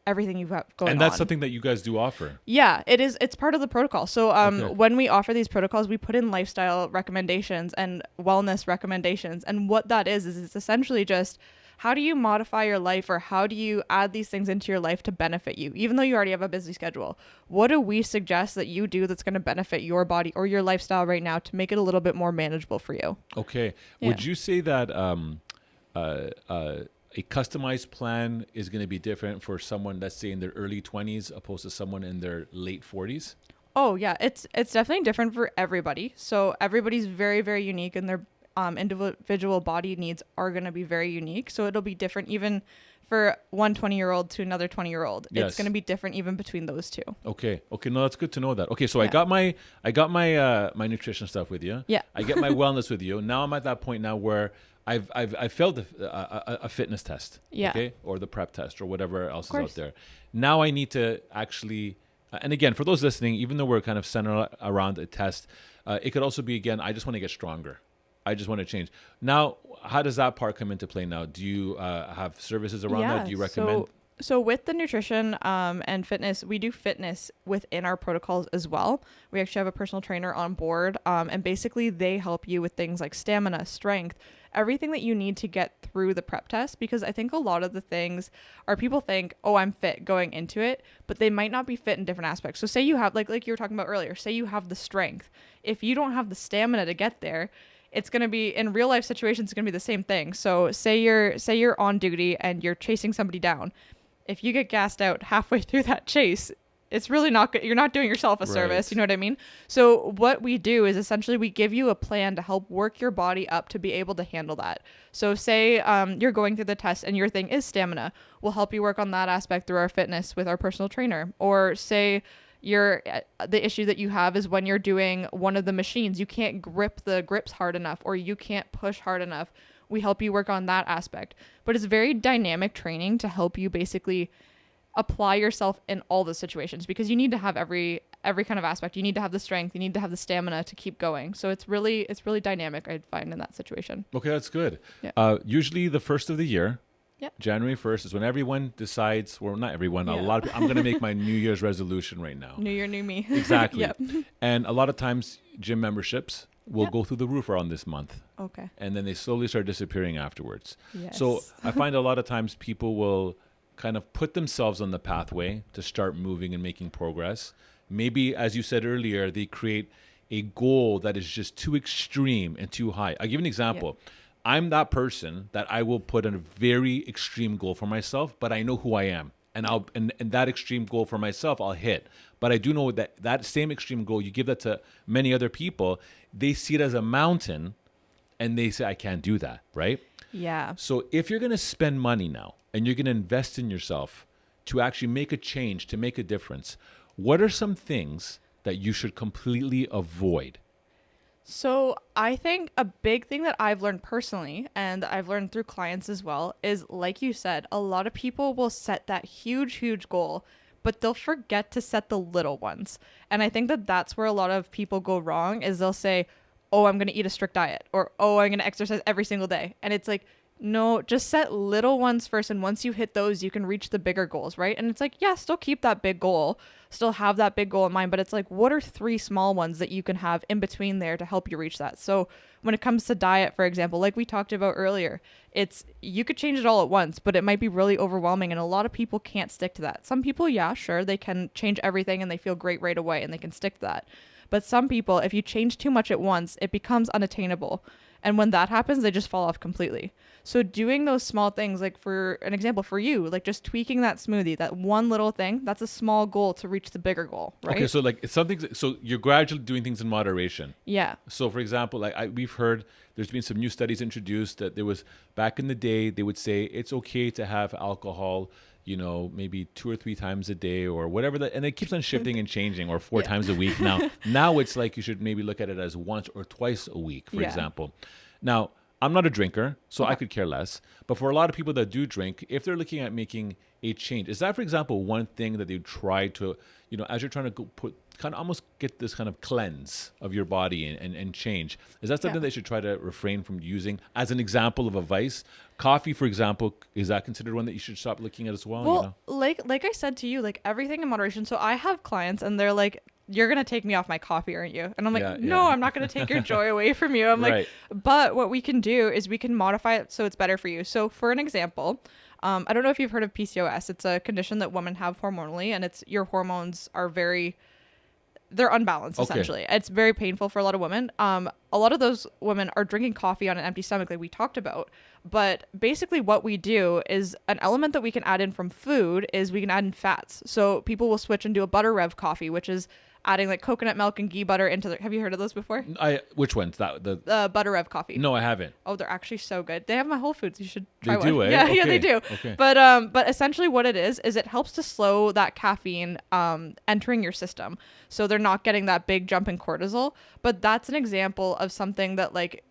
everything you've got going on. And that's something that you guys do offer. Yeah, it is. It's part of the protocol. So when we offer these protocols, we put in lifestyle recommendations and wellness recommendations. And what that is it's essentially just how do you modify your life or how do you add these things into your life to benefit you? Even though you already have a busy schedule, what do we suggest that you do that's going to benefit your body or your lifestyle right now to make it a little bit more manageable for you? Okay. Yeah. Would you say that a customized plan is going to be different for someone, let's say in their early 20s opposed to someone in their late 40s? Oh yeah, it's definitely different for everybody. So everybody's very, very unique and their individual body needs are going to be very unique. So it'll be different even for one 20-year-old to another 20-year-old. Yes. It's going to be different even between those two. Okay. No, that's good to know that. Okay. So Yeah. I got my nutrition stuff with you. Yeah. I get my wellness with you. Now I'm at that point now where I've failed a fitness test. Yeah. Okay. Or the prep test or whatever else is out there. Now I need to actually, and again, for those listening, even though we're kind of centered around a test, it could also be, again, I just want to get stronger. I just want to change. Now, how does that part come into play now? Do you have services around that? Do you recommend? So with the nutrition and fitness, we do fitness within our protocols as well. We actually have a personal trainer on board, and basically they help you with things like stamina, strength, everything that you need to get through the prep test. Because I think a lot of the things are people think, oh, I'm fit going into it, but they might not be fit in different aspects. So say you have, like you were talking about earlier, say you have the strength. If you don't have the stamina to get there, it's going to be in real life situations, it's going to be the same thing. So say you're on duty and you're chasing somebody down. If you get gassed out halfway through that chase, it's really not good. You're not doing yourself a service. You know what I mean? So what we do is essentially we give you a plan to help work your body up to be able to handle that. So say you're going through the test and your thing is stamina. We'll help you work on that aspect through our fitness with our personal trainer. Or say the issue that you have is when you're doing one of the machines, you can't grip the grips hard enough or you can't push hard enough. We help you work on that aspect. But it's very dynamic training to help you basically apply yourself in all the situations, because you need to have every kind of aspect. You need to have the strength, you need to have the stamina to keep going. So it's really dynamic, I'd find, in that situation. Okay, that's good. Yeah. Usually the first of the year, Yep. January 1st is when everyone decides, well, not everyone, a Yeah. lot of people, I'm going to make my New Year's resolution right now. New year, new me. Exactly. Yep. And a lot of times gym memberships will go through the roof around this month. Okay. And then they slowly start disappearing afterwards. Yes. So I find a lot of times people will kind of put themselves on the pathway to start moving and making progress. Maybe, as you said earlier, they create a goal that is just too extreme and too high. I'll give you an example. Yeah. I'm that person that I will put in a very extreme goal for myself, but I know who I am. And and that extreme goal for myself, I'll hit. But I do know that same extreme goal, you give that to many other people, they see it as a mountain, and they say, I can't do that, right? Yeah. So if you're going to spend money now and you're going to invest in yourself to actually make a change, to make a difference, what are some things that you should completely avoid? So I think a big thing that I've learned personally, and I've learned through clients as well, is like you said, a lot of people will set that huge, huge goal, but they'll forget to set the little ones. And I think that that's where a lot of people go wrong, is they'll say, oh, I'm going to eat a strict diet, or, oh, I'm going to exercise every single day. And it's like, no, just set little ones first. And once you hit those, you can reach the bigger goals, right? And it's like, yeah, still keep that big goal, still have that big goal in mind. But it's like, what are 3 small ones that you can have in between there to help you reach that? So when it comes to diet, for example, like we talked about earlier, it's, you could change it all at once, but it might be really overwhelming. And a lot of people can't stick to that. Some people, yeah, sure, they can change everything and they feel great right away and they can stick to that. But some people, if you change too much at once, it becomes unattainable. And when that happens, they just fall off completely. So doing those small things, like for an example for you, like just tweaking that smoothie, that one little thing, that's a small goal to reach the bigger goal, right? Okay, so like it's something, so you're gradually doing things in moderation. Yeah. So for example, like we've heard there's been some new studies introduced that there was, back in the day, they would say it's okay to have alcohol, you know, maybe 2 or 3 times a day or whatever that, and it keeps on shifting and changing, or 4 times a week. Now it's like you should maybe look at it as once or twice a week, for example. Now, I'm not a drinker, so I could care less. But for a lot of people that do drink, if they're looking at making a change, is that, for example, one thing that they try to, you know, as you're trying to go put, kind of almost get this kind of cleanse of your body and change, is that something they should try to refrain from using as an example of a vice? Coffee, for example, is that considered one that you should stop looking at as well? Well, you know? like I said to you, like everything in moderation. So I have clients and they're like, you're going to take me off my coffee, aren't you? And I'm like, no, I'm not going to take your joy away from you. I'm like, but what we can do is we can modify it so it's better for you. So for an example, I don't know if you've heard of PCOS. It's a condition that women have hormonally, and it's your hormones are they're unbalanced, essentially. It's very painful for a lot of women. A lot of those women are drinking coffee on an empty stomach, like we talked about. But basically what we do is, an element that we can add in from food is we can add in fats. So people will switch and do a butter rev coffee, which is adding like coconut milk and ghee butter into have you heard of those before? Which ones? The butter rev coffee. No, I haven't. Oh, they're actually so good. They have my Whole Foods. You should try one. They do, one. eh? Yeah, Okay. yeah, they do. Okay. But essentially what it is it helps to slow that caffeine entering your system. So they're not getting that big jump in cortisol. But that's an example of something that, like,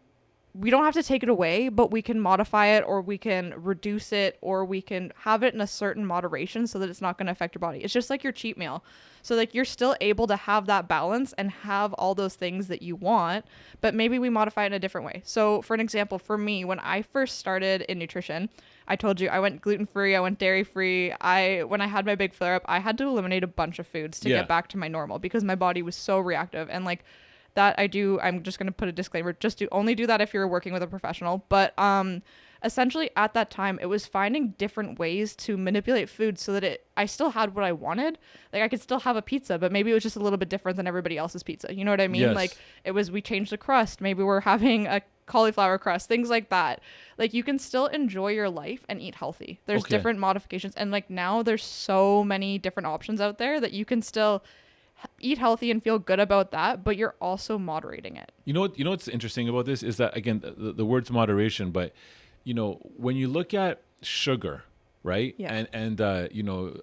we don't have to take it away, but we can modify it, or we can reduce it, or we can have it in a certain moderation so that it's not going to affect your body. It's just like your cheat meal. So like you're still able to have that balance and have all those things that you want, but maybe we modify it in a different way. So for an example, for me, when I first started in nutrition, I told you I went gluten-free, I went dairy-free. When I had my big flare-up, I had to eliminate a bunch of foods to get back to my normal because my body was so reactive. And like that I'm just going to put a disclaimer, only do that if you're working with a professional. But essentially at that time, it was finding different ways to manipulate food so that I still had what I wanted. Like I could still have a pizza, but maybe it was just a little bit different than everybody else's pizza. You know what I mean? Yes. Like we changed the crust. Maybe we're having a cauliflower crust, things like that. Like you can still enjoy your life and eat healthy. There's different modifications. And like now there's so many different options out there that you can still eat healthy and feel good about that, but you're also moderating it. You know what's interesting about this is that, again, the word's moderation, but you know, when you look at sugar, right? Yeah. And you know,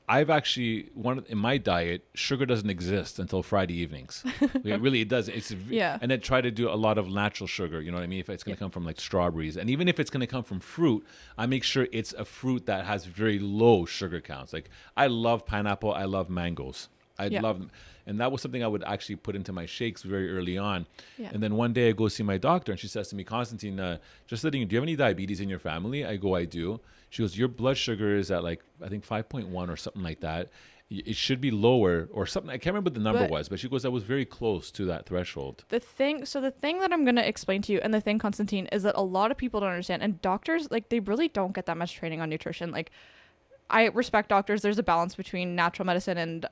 I've actually in my diet, sugar doesn't exist until Friday evenings. It doesn't. It's and then try to do a lot of natural sugar. You know what I mean? If it's going to come from like strawberries, and even if it's going to come from fruit, I make sure it's a fruit that has very low sugar counts. Like I love pineapple. I love mangoes. I love them. And that was something I would actually put into my shakes very early on. Yeah. And then one day I go see my doctor and she says to me, Constantine, just letting you, do you have any diabetes in your family? I go, I do. She goes, your blood sugar is at like, I think 5.1 or something like that. It should be lower or something. I can't remember what the number was, but she goes, I was very close to that threshold. The thing that I'm going to explain to you, and the thing, Constantine, is that a lot of people don't understand, and doctors, like, they really don't get that much training on nutrition. Like, I respect doctors. There's a balance between natural medicine and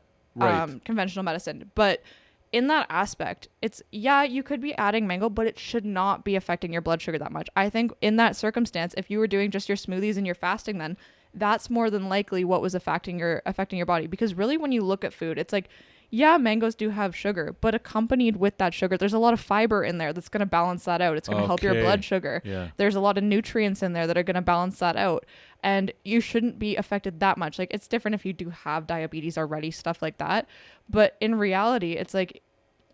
conventional medicine, but in that aspect, it's you could be adding mango, but it should not be affecting your blood sugar that much. I think in that circumstance, if you were doing just your smoothies and your fasting, then that's more than likely what was affecting your body. Because really, when you look at food, it's like Yeah, mangoes do have sugar, but accompanied with that sugar, there's a lot of fiber in there that's going to balance that out. It's going to help your blood sugar. Yeah. There's a lot of nutrients in there that are going to balance that out. And you shouldn't be affected that much. Like, it's different if you do have diabetes already, stuff like that. But in reality, it's like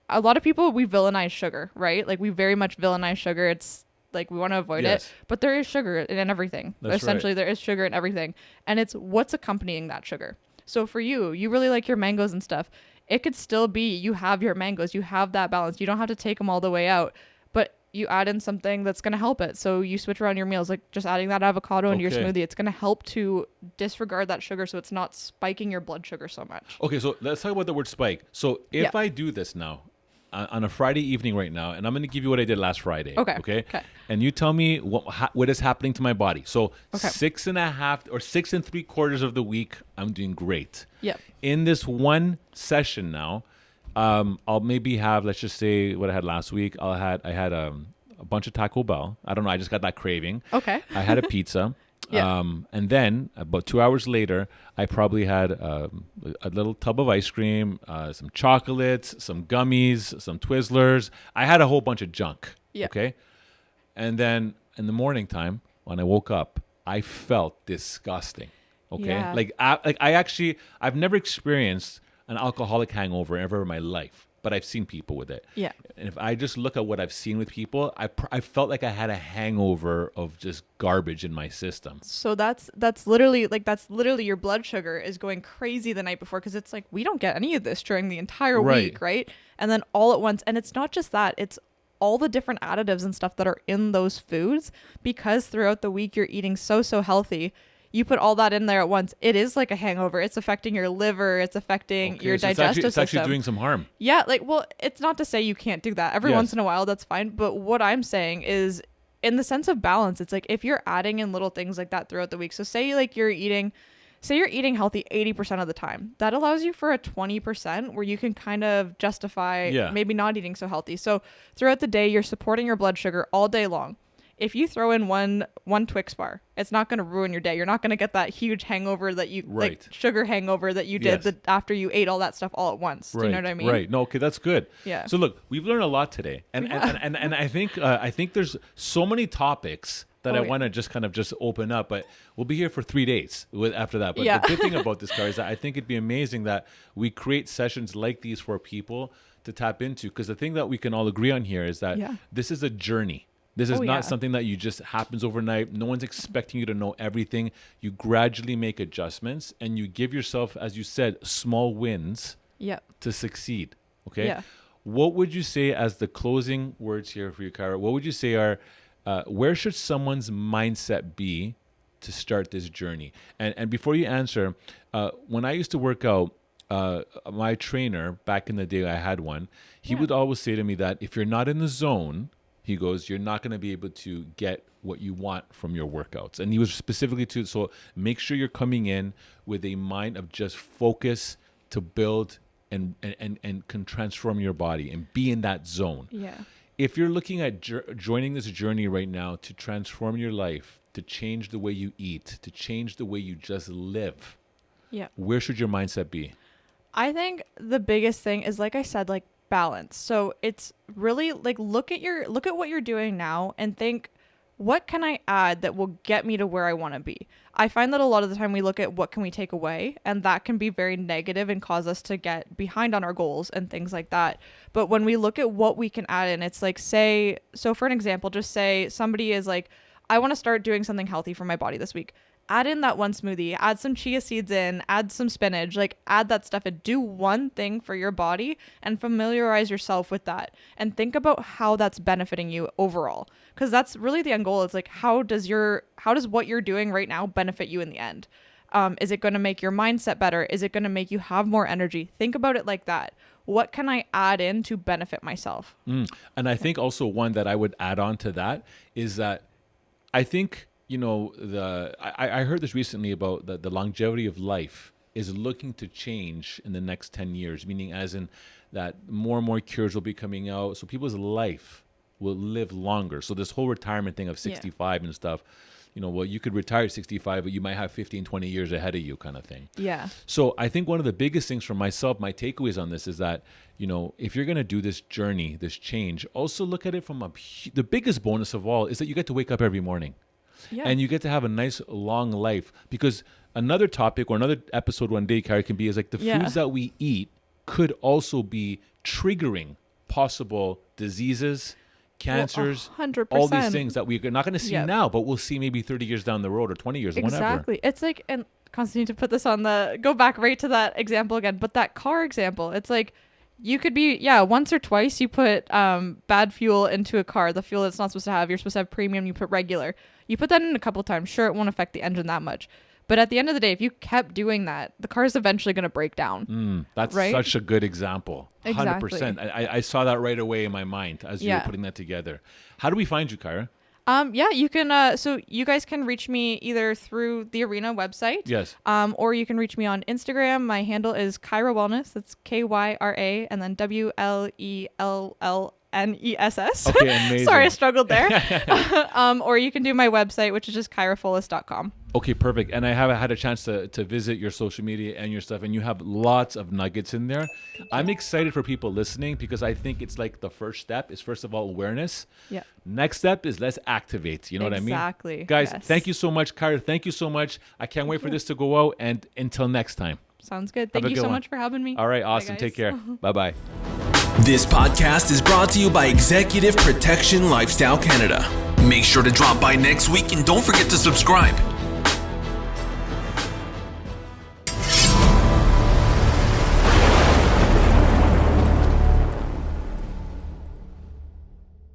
a lot of people, we villainize sugar, right? Like, we very much villainize sugar. It's like we want to avoid it, but there is sugar in everything. Essentially, there is sugar in everything. And it's what's accompanying that sugar. So for you really like your mangoes and stuff. It could still be you have your mangoes, you have that balance. You don't have to take them all the way out, but you add in something that's going to help it. So you switch around your meals, like just adding that avocado into your smoothie. It's going to help to disregard that sugar so it's not spiking your blood sugar so much. Okay, so let's talk about the word spike. So if I do this now, on a Friday evening right now, and I'm going to give you what I did last Friday. Okay. And you tell me what is happening to my body. So 6.5 or 6 3/4 of the week, I'm doing great. Yep. In this one session now, I'll maybe have, let's just say what I had last week. I had a bunch of Taco Bell. I don't know. I just got that craving. Okay. I had a pizza. Yeah. And then about 2 hours later, I probably had a little tub of ice cream, some chocolates, some gummies, some Twizzlers. I had a whole bunch of junk. Yeah. Okay. And then in the morning time, when I woke up, I felt disgusting. Okay. Yeah. I've never experienced an alcoholic hangover ever in my life, but I've seen people with it. Yeah. And if I just look at what I've seen with people, I felt like I had a hangover of just garbage in my system. So that's literally your blood sugar is going crazy the night before, because it's like we don't get any of this during the entire week, right? And then all at once, and it's not just that, it's all the different additives and stuff that are in those foods, because throughout the week you're eating so healthy. You put all that in there at once, it is like a hangover. It's affecting your liver. It's affecting your digestive system. It's actually doing some harm. Yeah, it's not to say you can't do that. Every once in a while, that's fine. But what I'm saying is, in the sense of balance, it's like if you're adding in little things like that throughout the week. So say you're eating healthy 80% of the time. That allows you for a 20% where you can kind of justify maybe not eating so healthy. So throughout the day, you're supporting your blood sugar all day long. If you throw in one Twix bar, it's not going to ruin your day. You're not going to get that huge hangover that you like sugar hangover that you did after you ate all that stuff all at once. Do you know what I mean? Right. No. Okay. That's good. Yeah. So look, we've learned a lot today, and I think there's so many topics that I want to just open up, but we'll be here for 3 days after that. But the good thing about this, Kyra, is that I think it'd be amazing that we create sessions like these for people to tap into, because the thing that we can all agree on here is that this is a journey. This is not something that you just happens overnight. No one's expecting you to know everything. You gradually make adjustments, and you give yourself, as you said, small wins to succeed. Okay. Yeah. What would you say as the closing words here for you, Kyra? What would you say are, where should someone's mindset be to start this journey? And before you answer, when I used to work out, my trainer back in the day, I had one, he would always say to me that if you're not in the zone, he goes, you're not going to be able to get what you want from your workouts. And he was specifically so make sure you're coming in with a mind of just focus to build and can transform your body and be in that zone. Yeah. If you're looking at joining this journey right now to transform your life, to change the way you eat, to change the way you just live, where should your mindset be? I think the biggest thing is, like I said, like balance. So it's really like look at what you're doing now and think, what can I add that will get me to where I want to be? I find that a lot of the time we look at what can we take away, and that can be very negative and cause us to get behind on our goals and things like that. But when we look at what we can add in, it's like, so for an example, just say somebody is like, I want to start doing something healthy for my body this week. Add in that one smoothie, add some chia seeds in, add some spinach, like add that stuff and do one thing for your body and familiarize yourself with that and think about how that's benefiting you overall. Because that's really the end goal. It's like, how does what you're doing right now benefit you in the end? Is it going to make your mindset better? Is it going to make you have more energy? Think about it like that. What can I add in to benefit myself? And I think also one that I would add on to that is that I think, I heard this recently about the longevity of life is looking to change in the next 10 years, meaning as in that more and more cures will be coming out. So people's life will live longer. So this whole retirement thing of 65 and stuff. well, you could retire at 65, but you might have 15, 20 years ahead of you kind of thing. Yeah. So I think one of the biggest things for myself, my takeaways on this is that, if you're going to do this journey, this change, also look at it from the biggest bonus of all is that you get to wake up every morning. Yeah. And you get to have a nice long life, because another topic or another episode one day, Kyra, can be is like the foods that we eat could also be triggering possible diseases, cancers, 100%. all these things that we're not going to see now, but we'll see maybe 30 years down the road or 20 years, whenever. Exactly. It's like, and constantly to put this on go back right to that example again, but that car example, it's like, you could be, once or twice you put bad fuel into a car, the fuel it's not supposed to have. You're supposed to have premium, you put regular. You put that in a couple times. Sure, it won't affect the engine that much. But at the end of the day, if you kept doing that, the car is eventually going to break down. That's right? such a good example. Exactly. 100%. I saw that right away in my mind as you were putting that together. How do we find you, Kyra? You can, so you guys can reach me either through the Arena website. Yes. Or you can reach me on Instagram. My handle is Kyra Wellness. That's Kyra and then WLELLNESS. Okay, amazing. Sorry, I struggled there. Or you can do my website, which is just KyraFollis.com. Okay, perfect. And I have had a chance to visit your social media and your stuff, and you have lots of nuggets in there. I'm excited for people listening, because I think it's like the first step is, first of all, awareness. Yeah. Next step is let's activate. You know what I mean? Exactly. Guys, Yes. Thank you so much, Kyra. Thank you so much. I can't wait for this to go out. And until next time. Sounds good. Have Thank a you good so one. much for having me. All right, Bye, awesome. guys. Take care. Bye-bye. This podcast is brought to you by Executive Protection Lifestyle Canada. Make sure to drop by next week and don't forget to subscribe.